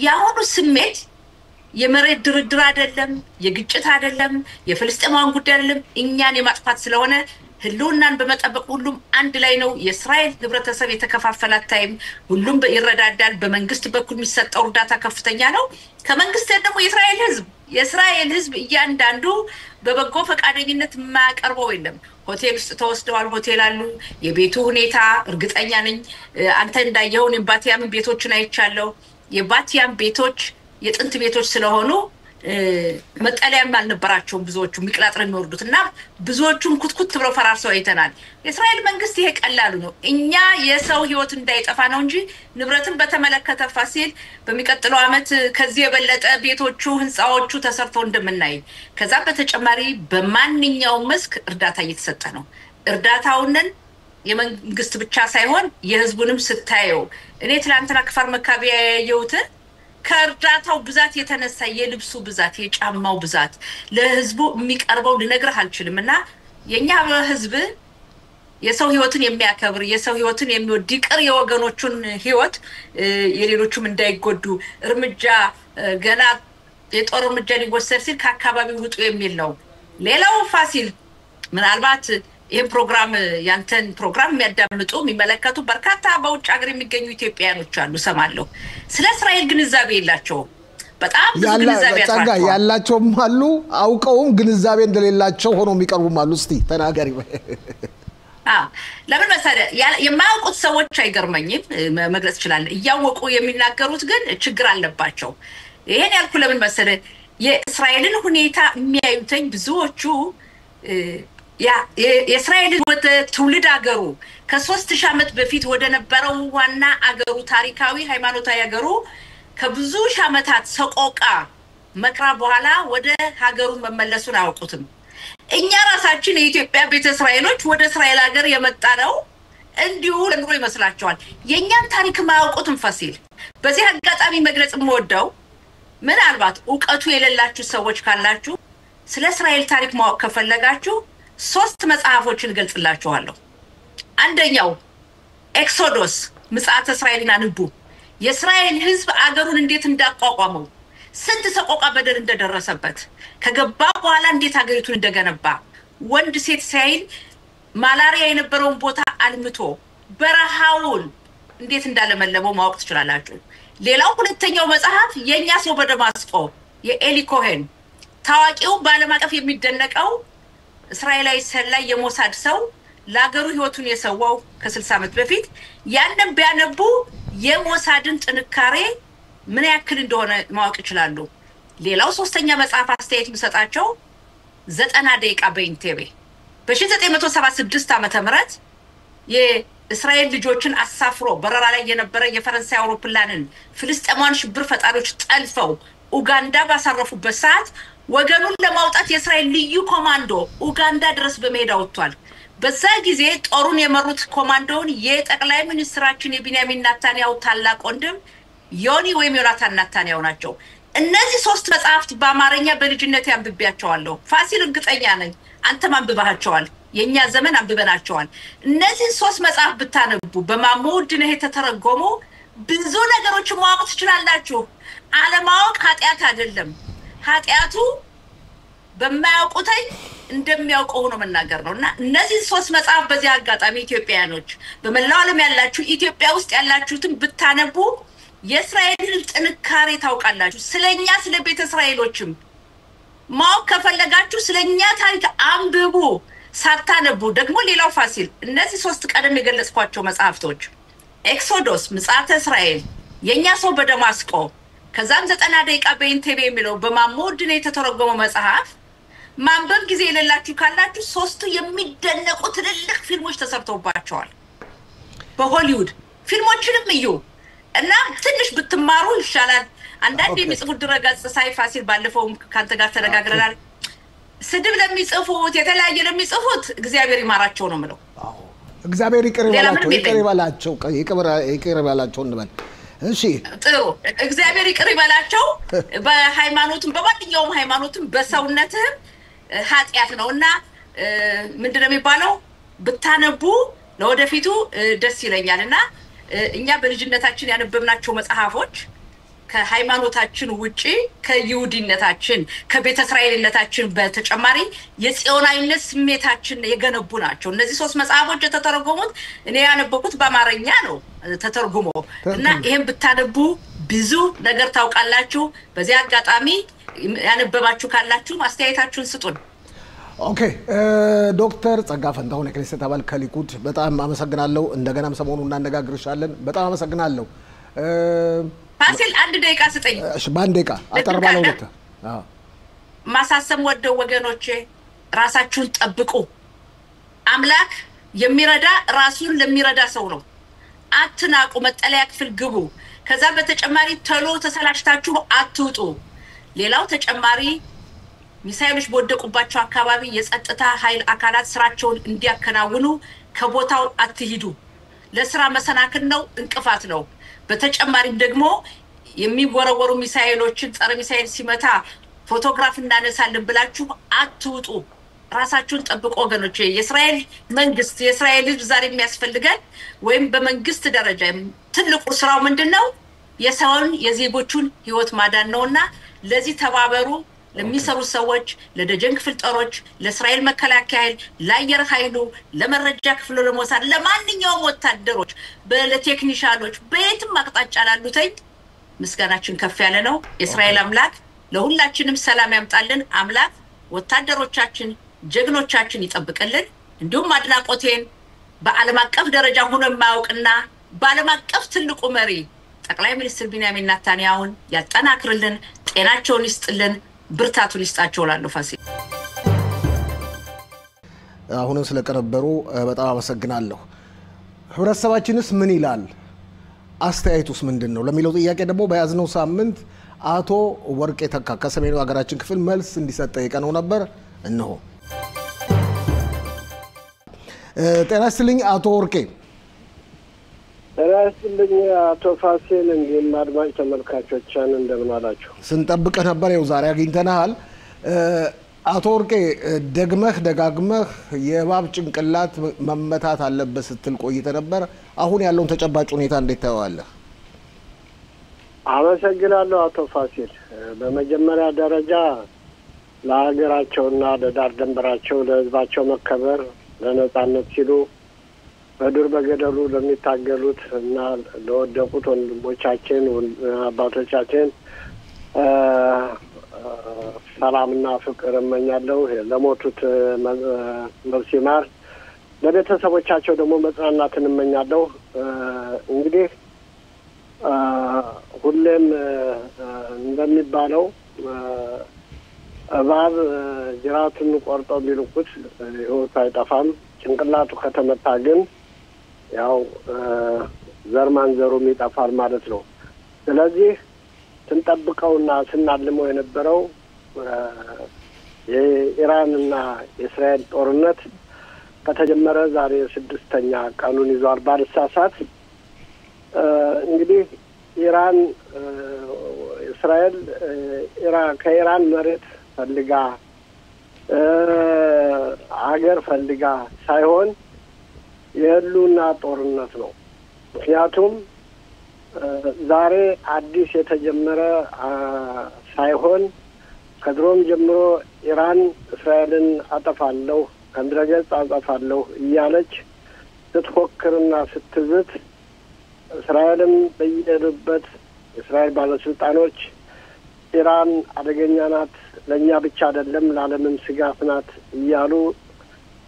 ያሁኑ ስሜት የመሬት ድርድር አይደለም የግጭት አይደለም የፍልስጤማውያን ጉዳይ አይደለም እኛን የማጥፋት ስለሆነ ህልውናን በመጠበቅ ሁሉም አንድ ላይ ነው የእስራኤል ህብረተሰብ የተከፋፈላት ታይም ሁሉም ይረዳዳል በመንግስት በኩል የሚሰጠው እርዳታ ከፍተኛ ነው ከመንግስት ደግሞ የእስራኤል ህዝብ እያንዳንዱ በበጎ ፈቃደኝነት ማቀርበው የለም ሆቴል ውስጥ ተወስደዋል ሆቴል አሉ የቤቱ ሁኔታ እርግጠኛ ነኝ አንተ እንዳየውን የባቲያም ቤቶችን አይቻለው የባቲያም ቤቶች የጥንት ቤቶች ስለሆኑ መጠለያም አልነበራቸውም ብዙዎቹ ሚቅላጥረን የሚወርዱትና ብዙዎቹም ኩትኩት ብለው ፈራርሰው አይተናል የእስራኤል መንግስት ይሄ ቀላሉ ነው እኛ የሰው ህይወት እንዳይጠፋ ነው እንጂ ንብረትን በተመለከተ ፋሲል በሚቀጥለው አመት ከዚህ የበለጠ ቤቶቹ ህንጻዎቹ ተሰርተው እንደምናይ ከዛ በተጨማሪ በማንኛውም መስክ እርዳታ እየተሰጠ ነው እርዳታውንን የመንግስት ብቻ ሳይሆን የህዝቡንም ስታየው እኔ ትላንትና ከፋር መካቢያ ያየሁት ከእርዳታው ብዛት የተነሳ የልብሱ ብዛት የጫማው ብዛት ለህዝቡ የሚቀርበው ልነግርህ አልችልምና የኛ ህዝብ የሰው ህይወትን የሚያከብር የሰው ህይወትን የሚወድ ይቅር የወገኖቹን ህይወት የሌሎቹም እንዳይጎዱ እርምጃ ገና የጦር እርምጃ ሊወሰድ ሲል ከአካባቢው ውጡ የሚል ነው ሌላው ፋሲል ምናልባት ይሄ ፕሮግራም ያንተን ፕሮግራም የሚያዳምጡ የሚመለከቱ በርካታ በውጭ ሀገር የሚገኙ ኢትዮጵያኖች አሉ ሰማለሁ ስለ እስራኤል ግንዛቤ የላቸው በጣም ግንዛቤ ያላቸውም አሉ አውቀውም ግንዛቤ እንደሌላቸው ሆኖ የሚቀርቡም አሉ እስቲ ተናገሪ ለምን መሰለህ የማያውቁት ሰዎች አይገርመኝም መግለጽ ይችላል እያወቁ የሚናገሩት ግን ችግር አለባቸው ይሄን ያልኩ ለምን መሰለህ የእስራኤልን ሁኔታ የሚያዩተኝ ብዙዎቹ የእስራኤል ወደ ትውልድ አገሩ ከ3000 ዓመት በፊት ወደ ነበረው ዋና አገሩ ታሪካዊ ሃይማኖታዊ አገሩ ከብዙ ሺህ ዓመታት ሰቆቃ መከራ በኋላ ወደ ሀገሩ መመለሱን አያውቁትም እኛ ራሳችን የኢትዮጵያ ቤተ እስራኤሎች ወደ እስራኤል ሀገር የመጣ ነው እንዲሁ ለኑሮ ይመስላቸዋል የኛን ታሪክ ማያውቁትም ፋሲል በዚህ አጋጣሚ መግለጽ የምወደው ምናልባት ዕውቀቱ የሌላችሁ ሰዎች ካላችሁ ስለ እስራኤል ታሪክ ማወቅ ከፈለጋችሁ 3 መጽሐፎችን ገልጽላችኋለሁ አንደኛው ኤክሶዶስ ምጽአተ እስራኤልን አንቡ የእስራኤል ህዝብ አገሩን እንዴት እንዳቋቋመው ስንት ሰቆቃ በደል እንደደረሰበት ከገባ በኋላ እንዴት ሀገሪቱን እንደገነባ ወንድ ሴት ሳይል ማላሪያ የነበረውን ቦታ አልምቶ በረሃውን እንዴት እንዳለመለመው ማወቅ ትችላላችሁ ሌላው ሁለተኛው መጽሐፍ የኛ ሰው በደማስቆ የኤሊ ኮሄን ታዋቂው በዓለም አቀፍ የሚደነቀው እስራኤላዊ ሰላይ የሞሳድ ሰው ለሀገሩ ህይወቱን የሰዋው ከ60 ዓመት በፊት ያንን ቢያነቡ የሞሳድን ጥንካሬ ምን ያክል እንደሆነ ማወቅ ይችላሉ ሌላው ሶስተኛ መጽሐፍ አስተያየት ምሰጣቸው 90 ደቂቃ በኢንቴቤ በ1976 ዓመተ ምህረት የእስራኤል ልጆችን አሳፍሮ በረራ ላይ የነበረ የፈረንሳይ አውሮፕላንን ፍልስጤማውያን ሽብር ፈጣሪዎች ጠልፈው ኡጋንዳ ባሳረፉበት ሰዓት ወገኑን ለማውጣት የእስራኤል ልዩ ኮማንዶ ኡጋንዳ ድረስ በመሄድ ወጥቷል። በዛ ጊዜ ጦሩን የመሩት ኮማንዶውን የጠቅላይ ሚኒስትራችን የቢንያሚን ኔታንያሁ ታላቅ ወንድም ዮኒ ወይም ዮናታን ኔታንያሁ ናቸው። እነዚህ ሶስት መጽሐፍት በአማርኛ በልጅነት አንብቤያቸዋለሁ። ፋሲል እርግጠኛ ነኝ አንተም አንብባቸዋል። የኛ ዘመን አንብበናቸዋል። እነዚህ ሶስት መጽሐፍ ብታነቡ በማሞ ውድነህ የተተረጎሙ ብዙ ነገሮች ማወቅ ትችላላችሁ። አለማወቅ ኃጢአት አይደለም። ኃጢአቱ በማያውቁትኝ እንደሚያውቀው ነው መናገር ነውና እነዚህ ሶስት መጽሐፍ በዚህ አጋጣሚ ኢትዮጵያኖች በመላው ዓለም ያላችሁ ኢትዮጵያ ውስጥ ያላችሁትን ብታነቡ የእስራኤልን ጥንካሬ ታውቃላችሁ። ስለኛ ስለ ቤተ እስራኤሎችም ማወቅ ከፈለጋችሁ ስለኛ ታሪክ አንብቡ። ሳታነቡ ደግሞ ሌላው ፋሲል እነዚህ ሶስት ቀደም የገለጽኳቸው መጽሐፍቶች ኤክሶዶስ፣ ምጽአተ እስራኤል፣ የኛ ሰው በደማስቆ ከዛም 90 ደቂቃ በኢንቴቤ የሚለው በማሞ ውድነህ የተተረጎመው መጽሐፍ ማንበብ ጊዜ የሌላችሁ ካላችሁ ሶስቱ የሚደነቁ ትልልቅ ፊልሞች ተሰርተውባቸዋል። በሆሊውድ ፊልሞችንም እዩ እና ትንሽ ብትማሩ ይሻላል። አንዳንድ የሚጽፉት ድረገጽ ሳይ ፋሲል ባለፈው ካንተ ጋር ተነጋግረናል። ስድብ ለሚጽፉት የተለያየ ለሚጽፉት እግዚአብሔር ይማራቸው ነው የምለው። እግዚአብሔር ይቅር ይበላቸው እንበል። እሺ ጥሩ እግዚአብሔር ይቅር ይበላቸው። በሃይማኖቱም በማንኛውም ሃይማኖቱም በሰውነትም ኃጢአት ነውና ምንድነው የሚባለው ብታነቡ ለወደፊቱ ደስ ይለኛልና እኛ በልጅነታችን ያነበብናቸው መጽሐፎች ከሃይማኖታችን ውጪ ከይሁዲነታችን ከቤተ እስራኤልነታችን በተጨማሪ የጽዮናዊነት ስሜታችን የገነቡ ናቸው። እነዚህ ሶስት መጽሐፎች የተተረጎሙት እኔ ያነበብኩት በአማርኛ ነው ተተርጉሞ እና ይሄን ብታነቡ ብዙ ነገር ታውቃላችሁ። በዚህ አጋጣሚ ያነበባችሁ ካላችሁ አስተያየታችሁን ስጡን። ኦኬ ዶክተር ጸጋ ፈንታሁን የክኔሴት አባል ከሊኩድ በጣም አመሰግናለሁ። እንደገናም ሰሞኑን እናነጋግርሻለን። በጣም አመሰግናለሁ። ፋሲል አንድ ደቂቃ ስጠኝ። እሺ በአንድ ደቂቃ አጠርባለሁ። ማሳሰብ ወደው ወገኖቼ ራሳችሁን ጠብቁ። አምላክ የሚረዳ ራሱን ለሚረዳ ሰው ነው። አትናቁ። መጠለያ ክፍል ግቡ። ከዛ በተጨማሪ ተሎ ተሰላሽታችሁ አትውጡ። ሌላው ተጨማሪ ሚሳኤሎች በወደቁባቸው አካባቢ የጸጥታ ኃይል አካላት ስራቸውን እንዲያከናውኑ ከቦታው አትሂዱ። ለስራ መሰናክል ነው፣ እንቅፋት ነው። በተጨማሪም ደግሞ የሚወረወሩ ሚሳኤሎችን ጸረ ሚሳኤል ሲመታ ፎቶግራፍ እናነሳለን ብላችሁ አትውጡ። ራሳችሁን ጠብቁ ወገኖቼ። የእስራኤል መንግስት የእስራኤል ህዝብ ዛሬ የሚያስፈልገን ወይም በመንግስት ደረጃ ትልቁ ስራው ምንድነው? የሰውን የዜጎቹን ህይወት ማዳን ነውና ለዚህ ተባበሩ። ለሚሰሩ ሰዎች፣ ለደጀን ክፍል ጦሮች፣ ለእስራኤል መከላከያ ኃይል፣ ለአየር ኃይሉ፣ ለመረጃ ክፍሉ፣ ለሞሳድ፣ ለማንኛውም ወታደሮች፣ ለቴክኒሻኖች በየትም አቅጣጫ ላሉትኝ ምስጋናችን ከፍ ያለ ነው። የእስራኤል አምላክ ለሁላችንም ሰላም ያምጣልን። አምላክ ወታደሮቻችን ጀግኖቻችን ይጠብቅልን። እንዲሁም አድናቆቴን በዓለም አቀፍ ደረጃ ሆኖ የማያውቅና በዓለም አቀፍ ትልቁ መሪ ጠቅላይ ሚኒስትር ቢንያሚን ኔታንያሁን ያጠናክርልን፣ ጤናቸውን ይስጥልን፣ ብርታቱን ይስጣቸው ላለው ፋሲል አሁንም ስለቀረበሩ በጣም አመሰግናለሁ። ህብረተሰባችንስ ምን ይላል? አስተያየቱስ ምንድነው ለሚለው ጥያቄ ደግሞ በያዝነው ሳምንት አቶ ወርቄ ተካ ከሰሜኑ ሀገራችን ክፍል መልስ እንዲሰጥ ጠይቀነው ነበር። እነሆ። ጤና ይስጥልኝ አቶ ወርቄ። ጤና ይስጥልኝ አቶ ፋሲል። እንግዲህ አድማጭ ተመልካቾቻችን እንደምን አላችሁ? ስንጠብቅህ ነበር፣ ይኸው ዛሬ አግኝተናል። አቶ ወርቄ ደጋግመህ የእባብ ጭንቅላት መመታት አለበት ስትል ቆይተህ ነበር። አሁን ያለውን ተጨባጭ ሁኔታ እንዴት ታየዋለህ? አመሰግናለሁ አቶ ፋሲል። በመጀመሪያ ደረጃ ለሀገራቸውና ለዳር ድንበራቸው ለህዝባቸው መከበር ለነጻነት ሲሉ በዱር በገደሉ ለሚታገሉት እና ለወደቁት ወንድሞቻችን አባቶቻችን ሰላምና ፍቅር እመኛለሁ። ለሞቱት ነፍስ ይማር፣ ለቤተሰቦቻቸው ደግሞ መጽናናትን እመኛለሁ። እንግዲህ ሁሌም እንደሚባለው እባብ ጅራቱን ቆርጠው ቢልቁት ህይወቱ አይጠፋም። ጭንቅላቱ ከተመታ ግን ያው ዘር ማንዘሩም ይጠፋል ማለት ነው። ስለዚህ ስንጠብቀውና ስናልመው የነበረው የኢራንና የእስራኤል ጦርነት ከተጀመረ ዛሬ 6ኛ ቀኑን ይዟል ባልሳሳት። እንግዲህ ኢራን እስራኤል ከኢራን መሬት ፈልጋ አገር ፈልጋ ሳይሆን የህልውና ጦርነት ነው። ምክንያቱም ዛሬ አዲስ የተጀመረ ሳይሆን ከድሮም ጀምሮ ኢራን እስራኤልን አጠፋለሁ ከምድረገጽ አጠፋለሁ እያለች ስትፎክርና ስትዝት እስራኤልም በየሄዱበት የእስራኤል ባለስልጣኖች ኢራን አደገኛ ናት፣ ለእኛ ብቻ አይደለም ለዓለምም ስጋት ናት እያሉ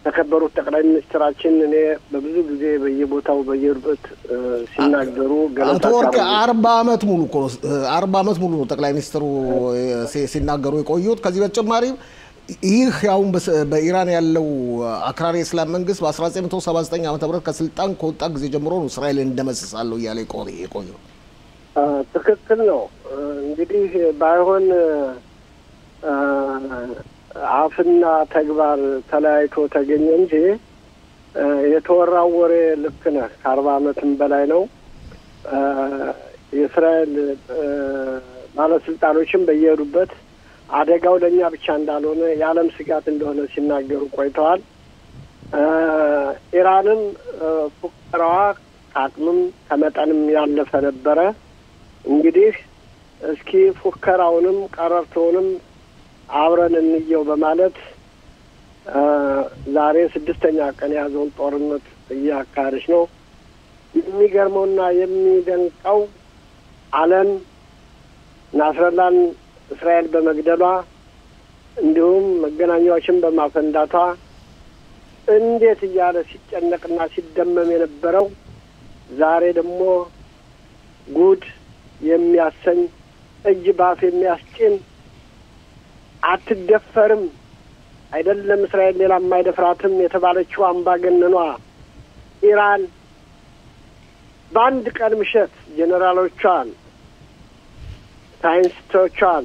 ተከበሩት ጠቅላይ ሚኒስትራችን እኔ በብዙ ጊዜ በየቦታው በየሄዱበት ሲናገሩ አቶ ወርቅ 40 ዓመት ሙሉ እኮ 40 ዓመት ሙሉ ነው ጠቅላይ ሚኒስትሩ ሲናገሩ የቆዩት። ከዚህ በተጨማሪ ይህ ያው በኢራን ያለው አክራሪ እስላም መንግስት በ1979 ዓመተ ምህረት ከስልጣን ከወጣ ጊዜ ጀምሮ ነው እስራኤልን እንደመስሳለሁ እያለ የቆየው። ትክክል ነው። እንግዲህ ባይሆን አፍና ተግባር ተለያይቶ ተገኘ እንጂ የተወራው ወሬ ልክ ነህ። ከ40 ዓመትም በላይ ነው። የእስራኤል ባለስልጣኖችም በየሄዱበት አደጋው ለኛ ብቻ እንዳልሆነ የዓለም ስጋት እንደሆነ ሲናገሩ ቆይተዋል። ኢራንም ፉከራዋ ከአቅምም ከመጠንም ያለፈ ነበረ። እንግዲህ እስኪ ፉከራውንም ቀረርቶውንም አብረን እንየው በማለት ዛሬ 6ኛ ቀን የያዘውን ጦርነት እያካሄደች ነው። የሚገርመውና የሚደንቀው ዓለም ናስረላን እስራኤል በመግደሏ እንዲሁም መገናኛዎችን በማፈንዳቷ እንዴት እያለ ሲጨነቅና ሲደመም የነበረው ዛሬ ደግሞ ጉድ የሚያሰኝ እጅ ባፍ የሚያስጭን አትደፈርም አይደለም እስራኤል ሌላ የማይደፍራትም የተባለችው አምባገነኗ ኢራን በአንድ ቀን ምሽት ጄኔራሎቿን ሳይንቲስቶቿን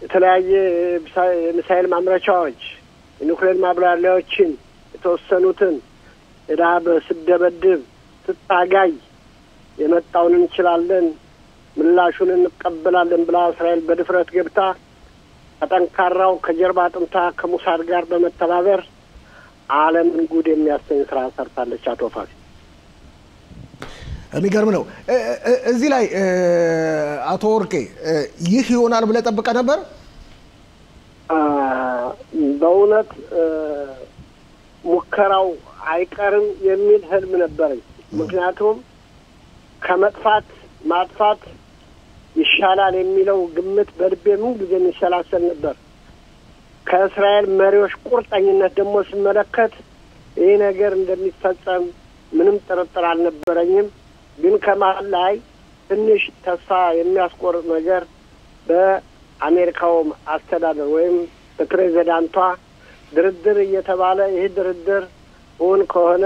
የተለያየ ሚሳኤል ማምረቻዎች የኒውክሌር ማብላሪያዎችን የተወሰኑትን እዳ በስደበድብ ስታጋይ የመጣውን እንችላለን ምላሹን እንቀበላለን ብላ እስራኤል በድፍረት ገብታ ከጠንካራው ከጀርባ አጥንታ ከሙሳድ ጋር በመተባበር ዓለምን ጉድ የሚያሰኝ ስራ ሰርታለች። አቶ ፋሲል የሚገርም ነው። እዚህ ላይ አቶ ወርቄ ይህ ይሆናል ብለህ ጠብቀህ ነበር? በእውነት ሙከራው አይቀርም የሚል ህልም ነበረኝ። ምክንያቱም ከመጥፋት ማጥፋት ይሻላል የሚለው ግምት በልቤ ምን ጊዜ የሚሰላሰል ነበር። ከእስራኤል መሪዎች ቁርጠኝነት ደግሞ ስመለከት ይህ ነገር እንደሚፈጸም ምንም ጥርጥር አልነበረኝም። ግን ከመሀል ላይ ትንሽ ተስፋ የሚያስቆርጥ ነገር በአሜሪካው አስተዳደር ወይም በፕሬዚዳንቷ ድርድር እየተባለ ይህ ድርድር እውን ከሆነ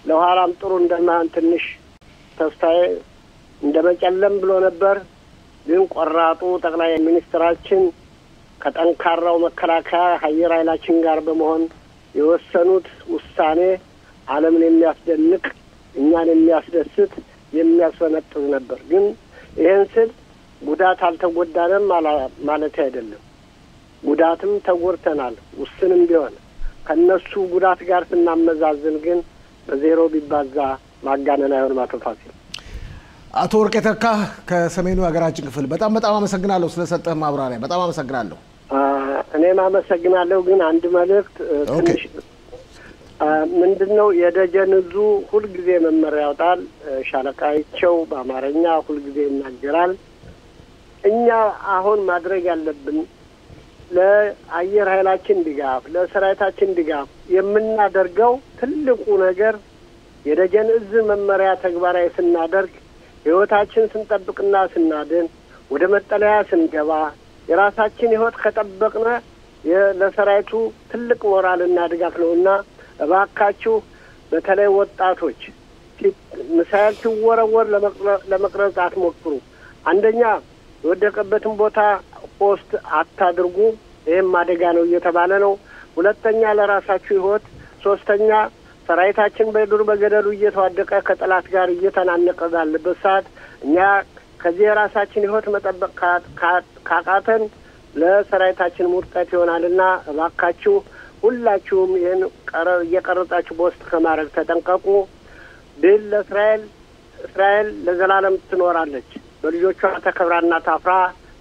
ለኋላም ጥሩ እንደማን ትንሽ ተስፋዬ እንደመጨለም ብሎ ነበር። ግን ቆራጡ ጠቅላይ ሚኒስትራችን ከጠንካራው መከላከያ አየር ኃይላችን ጋር በመሆን የወሰኑት ውሳኔ ዓለምን የሚያስደንቅ እኛን የሚያስደስት የሚያስፈነጥዝ ነበር። ግን ይሄን ስል ጉዳት አልተጎዳንም ማለት አይደለም። ጉዳትም ተጎድተናል ውስንም ቢሆን ከነሱ ጉዳት ጋር ስናመዛዝን ግን በዜሮ ቢባዛ ማጋነን አይሆንም። አቶ ፋሲል አቶ ወርቄ ተካ ከሰሜኑ ሀገራችን ክፍል በጣም አመሰግናለሁ ስለሰጠህ ማብራሪያ። በጣም አመሰግናለሁ። እኔም አመሰግናለሁ። ግን አንድ መልእክት ትንሽ ምንድነው የደጀን ዕዙ ሁልጊዜ መመሪያ ያወጣል። ሻለቃቸው በአማርኛ ሁልጊዜ ይናገራል። እኛ አሁን ማድረግ ያለብን ለአየር ኃይላችን ድጋፍ፣ ለሰራዊታችን ድጋፍ የምናደርገው ትልቁ ነገር የደጀን ዕዝ መመሪያ ተግባራዊ ስናደርግ ህይወታችን ስንጠብቅና ስናድን ወደ መጠለያ ስንገባ የራሳችን ህይወት ከጠበቅነ ለሰራዊቱ ትልቅ ሞራልና ድጋፍ ነውና እባካችሁ በተለይ ወጣቶች ሚሳኤል ሲወረወር ለመቅረጽ አትሞክሩ። አንደኛ የወደቀበትን ቦታ ፖስት አታድርጉ ይሄም አደጋ ነው እየተባለ ነው ሁለተኛ ለራሳችሁ ህይወት ሶስተኛ ሰራዊታችን በዱር በገደሉ እየተዋደቀ ከጠላት ጋር እየተናነቀ ባለበት ሰዓት እኛ ከዚህ ራሳችን ህይወት መጠበቅ ካቃተን ለሰራዊታችን ሙርጠት ይሆናልና እባካችሁ ሁላችሁም ይሄን እየቀረጣችሁ ፖስት ከማድረግ ተጠንቀቁ ድል ለእስራኤል ለዘላለም ትኖራለች በልጆቿ ተከብራና ታፍራ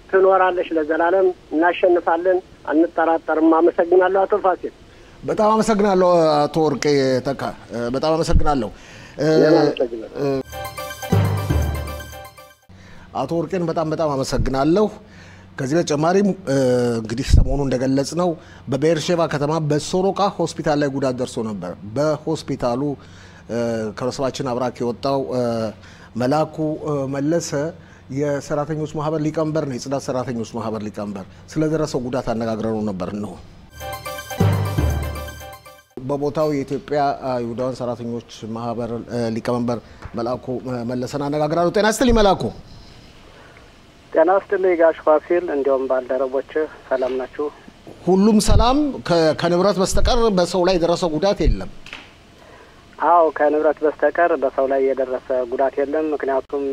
ትኖራለች ለዘላለም እናሸንፋለን አንጠራጠርም አመሰግናለሁ አቶ ፋሲል በጣም አመሰግናለሁ አቶ ወርቄ ተካ በጣም አመሰግናለሁ አቶ ወርቄን በጣም አመሰግናለሁ ከዚህ በተጨማሪ እንግዲህ ሰሞኑ እንደገለጽ ነው በቤርሼባ ከተማ በሶሮቃ ሆስፒታል ላይ ጉዳት ደርሶ ነበር በሆስፒታሉ ከረስባችን አብራክ የወጣው መላኩ መለሰ የሰራተኞች ማህበር ሊቀመንበር ነው የጽዳት ሰራተኞች ማህበር ሊቀመንበር ስለደረሰው ጉዳት አነጋግረው ነበር ነው በቦታው የኢትዮጵያ ይሁዳውያን ሰራተኞች ማህበር ሊቀመንበር መላኩ መለሰና አነጋግራሉ ጤና ይስጥልኝ መላኩ ጤና ይስጥልኝ ጋሽ ፋሲል እንዲያውም ባልደረቦች ሰላም ናችሁ ሁሉም ሰላም ከንብረት በስተቀር በሰው ላይ የደረሰው ጉዳት የለም አው ከንብረት በስተቀር በሰው ላይ የደረሰ ጉዳት የለም ምክንያቱም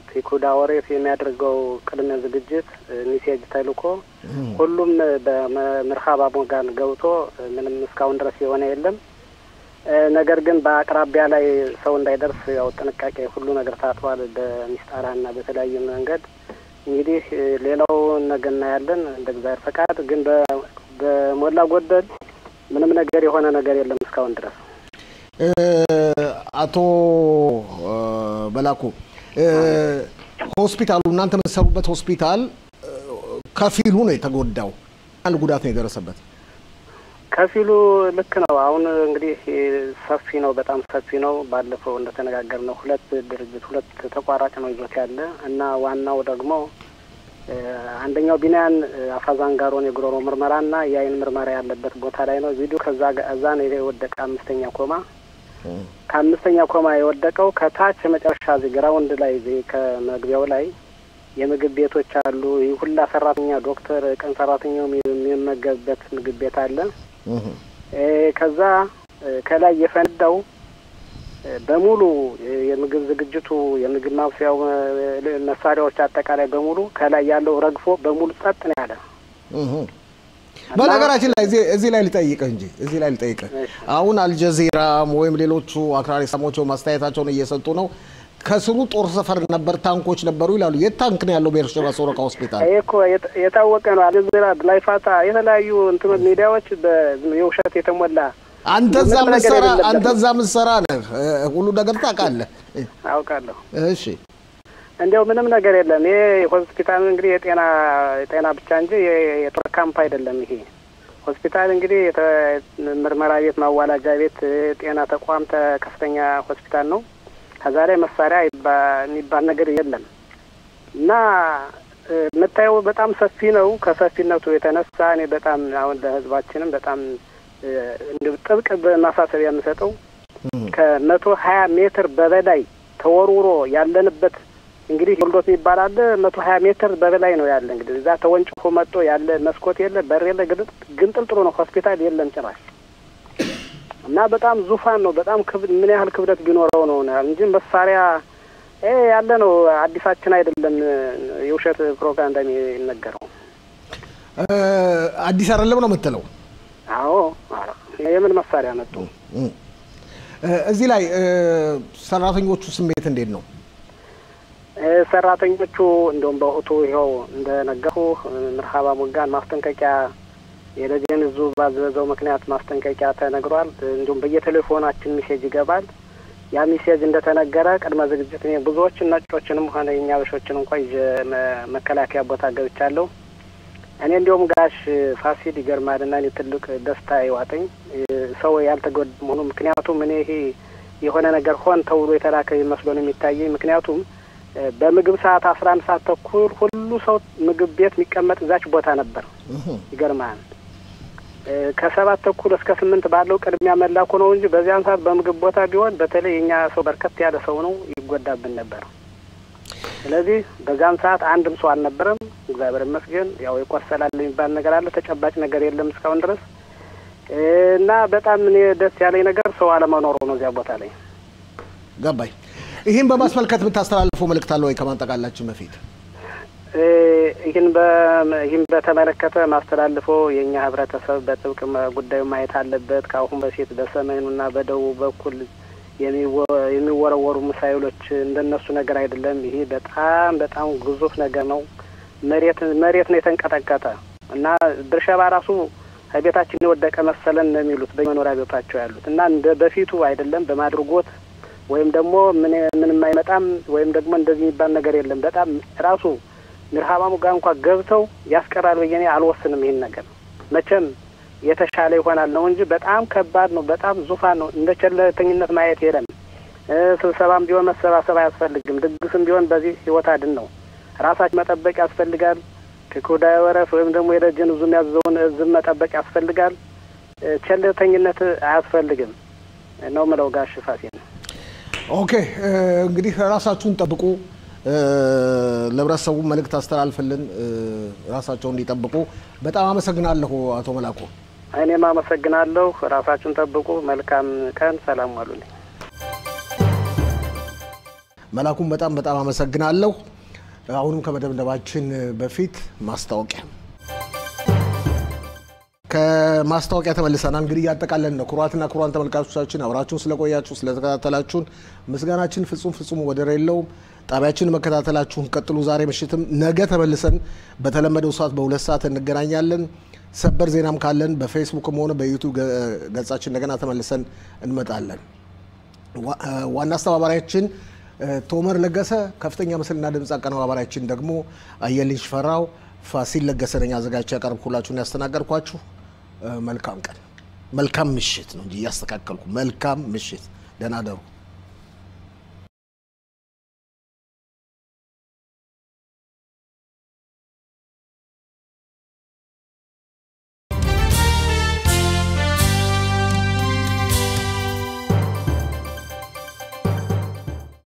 ፒኩዳ ወሬፍ የሚያደርገው ቅድመ ዝግጅት ሚሴጅ ተልኮ ሁሉም በመርሃባ ሞጋን ገብቶ ምንም እስካሁን ድረስ የሆነ የለም ነገር ግን በአቅራቢያ ላይ ሰው እንዳይደርስ ያው ጥንቃቄ ሁሉ ነገር ታጥቷል በሚስጣራና በተለያየ መንገድ እንግዲህ ሌላው ነገና ያለን እንደ እግዚአብሔር ፈቃድ ግን በሞላ ጎደል ምንም ነገር የሆነ ነገር የለም እስካሁን ድረስ አቶ በላኩ ሆስፒታሉ እናንተ መሰሩበት ሆስፒታል ከፊሉ ነው የተጎዳው አንድ ጉዳት ነው የደረሰበት ከፊሉ ልክ ነው አሁን እንግዲህ ሰፊ ነው በጣም ሰፊ ነው ባለፈው እንደተነጋገርነው ሁለት ተቋራጭ ነው ይዞት ያለ እና ዋናው ደግሞ አንደኛው ቢናን አፋዛንጋሮን የግሮሮ ምርመራና የአይን ምርመራ ያለበት ቦታ ላይ ነው ቪዲዮ ከዛ ነው የወደቀ አምስተኛ ኮማ ከአምስተኛ ኮማ የወደቀው ከታች መጨረሻ ግራውንድ ላይ ከመግቢያው ላይ የምግብ ቤቶች አሉ ሁላ ሰራተኛ ዶክተር ቀን ሰራተኛው የሚመገብበት ምግብ ቤት አለ ከዛ ከላይ የፈነዳው በሙሉ የምግብ ዝግጅቱ የምግብ ማብሰያው መሳሪያዎች አጠቃላይ በሙሉ ከላይ ያለው ረግፎ በሙሉ ጸጥ ነው ያለ በነገራችን ላይ እዚህ ላይ ልጠይቅህ እንጂ እዚህ ላይ ልጠይቅህ አሁን አልጀዚራ ወይም ሌሎቹ አክራሪ ሳሞቹ ማስተያየታቸውን እየሰጡ ነው ከስሩ ጦር ሰፈር ነበር ታንኮች ነበሩ ይላሉ የታንክ ነው ያለው ቤርሼባ ሶሮቃ ሆስፒታል እኮ የታወቀ ነው አልጀዚራ ላይፋታ የተለያዩ እንትን ሚዲያዎች በየውሸት የተሞላ አንተዛ ምሰራ ነህ ሁሉ ነገር ታውቃለህ አውቃለሁ እሺ እንደው ምንም ነገር የለም ይሄ ሆስፒታል እንግዲህ የጤና ብቻ እንጂ የጦር ካምፕ አይደለም ይሄ ሆስፒታል እንግዲህ ምርመራ ቤት ማዋላጃ ቤት ጤና ተቋም ከፍተኛ ሆስፒታል ነው ከዛ ላይ መሳሪያ የሚባል ነገር የለም እና መታየው በጣም ሰፊ ነው ከሰፊነቱ የተነሳ እኔ በጣም አሁን ለህዝባችንም በጣም እንደው ጥብቅ በማሳሰቢያ የምሰጠው ከ120 ሜትር በበላይ ተወርውሮ ያለንበት እንግዲህ ወልዶት ይባላል 120 ሜትር በበላይ ነው ያለ እንግዲህ እዛ ተወንጭፎ መጥቶ ያለ መስኮት የለ በር የለ ግን ጥልጥሎ ነው ሆስፒታል የለም ጭራሽ እና በጣም ዙፋን ነው በጣም ምን ያህል ክብደት ቢኖረው ነው እንጂ መሳሪያ ያለ ነው አዲሳችን አይደለም የውሸት ፕሮፓጋንዳ የሚነገረው አዲስ አይደለም ነው የምትለው አዎ የምን መሳሪያ መጡ እዚህ ላይ ሰራተኞቹ ስሜት እንዴት ነው ሰራተኞቹ እንደውም በኦቶ ይኸው እንደነገሩ ምርሃባ ሞጋን ማስጠንቀቂያ የለጀንዙ ባዘዘው ምክንያት ማስጠንቀቂያ ተነግሯል እንደውም በየቴሌፎናችን ሜሴጅ ይገባል ያ ሜሴጅ እንደተነገረ ቀድመ ዝግጅት ነው ብዙዎች ነጮችንም ሆነ የኛበሾችን እንኳን መከላከያ ቦታ ገብቻለሁ እኔ እንደውም ጋሽ ፋሲል ይገርማልና እኔ ትልቅ ደስታ ይዋጠኝ ሰው ያልተጎድ መሆኑ ምክንያቱም እኔ ይሄ የሆነ ነገር ሆን ተውሎ የተላከ መስሎን የሚታየኝ ምክንያቱም በምግብ ሰዓት 11 ሰዓት ተኩል ሁሉ ሰው ምግብ ቤት የሚቀመጥ እዛች ቦታ ነበር ይገርማል ከ7 ተኩል እስከ 8 ባለው ቅድሚያ መላኩ ነው እንጂ በዚያን ሰዓት በምግብ ቦታ ቢሆን በተለይ የኛ ሰው በርከት ያለ ሰው ነው ይጎዳብን ነበር ስለዚህ በዛን ሰዓት አንድም ሰው አልነበረም እግዚአብሔር ይመስገን ያው ይቆሰላል የሚባል ነገር አለ ተጨባጭ ነገር የለም እስካሁን ድረስ እና በጣም እኔ ደስ ያለኝ ነገር ሰው አለመኖሩ ነው እዚያ ቦታ ላይ ገባይ ይሄን በማስመልከት የምታስተላልፈው መልእክት አለ ወይ ከማንጠቃላችን በፊት ይህን በተመለከተ ማስተላልፈው የኛ ህብረተሰብ በጥብቅ ጉዳዩ ማየት አለበት ካሁን በፊት በሰሜኑና በደቡብ በኩል የሚወረወሩ ሚሳኤሎች እንደነሱ ነገር አይደለም ይሄ በጣም ግዙፍ ነገር ነው መሬት ነው የተንቀጠቀጠ እና ብርሸባ ራሱ ቤታችን ወደቀ መሰለን ነው የሚሉት በመኖሪያ ቤታቸው ያሉት እና እንደ በፊቱ አይደለም በማድርጎት ወይም ደግሞ ምንም አይመጣም ወይም ደግሞ እንደዚህ የሚባል ነገር የለም በጣም ራሱ ምርሃባሙ ጋር እንኳን ገብተው ያስቀራል በየኔ አልወስንም ይሄን ነገር መቼም የተሻለ ይሆናል ነው እንጂ በጣም ከባድ ነው በጣም ዙፋን ነው እንደ ቸልተኝነት ማየት የለም ስብሰባም ቢሆን መሰባሰብ አያስፈልግም ድግስም ቢሆን በዚህ ህይወት አድን ነው ራሳችን መጠበቅ ያስፈልጋል ከኮዳይ ወረፍ ወይም ደግሞ የደጀን ዙም ያዘውን ዝም መጠበቅ ያስፈልጋል ቸልተኝነት አያስፈልግም ነው ማለት ጋሽ ፋሲል ኦኬ እንግዲህ ራሳችሁን ጠብቁ ለብራሰቡ መልእክት አስተላልፈልን ራሳቸውን እንዲጠብቁ በጣም አመሰግናለሁ አቶ መላኩ እኔም አመሰግናለሁ ራሳችሁን ጠብቁ መልካም ቀን ሰላም ዋሉልኝ መላኩን በጣም አመሰግናለሁ አሁንም ከመደምደባችን በፊት ከማስታወቂያ ተመልሰናል እንግዲህ ያጠቃለን ነው ኩራትና ኩራን ተመልካቾቻችን አብራችሁን ስለቆያችሁ ስለተከታተላችሁን ምስጋናችን ፍጹም ወደር የለውም ጣቢያችን መከታተላችሁን ቀጥሉ ዛሬ ምሽትም ነገ ተመልሰን በተለመደው ሰዓት በ2 ሰዓት እንገናኛለን ሰበር ዜናም ካለን በፌስቡክም ሆነ በዩቲዩብ ገጻችን እንደገና ተመልሰን እንመጣለን ዋና አስተባባሪያችን ቶመር ለገሰ ከፍተኛ ምስልና ድምጽ አቀናባሪያችን ደግሞ አየልኝ ሽፈራው ፋሲል ለገሰ ነኝ አዘጋጅቼ ያቀርብኩላችሁን ያስተናገርኳችሁ መልካም ቀን መልካም ምሽት ነው እንጂ ያስተካከልኩ መልካም ምሽት ደህና ደሩ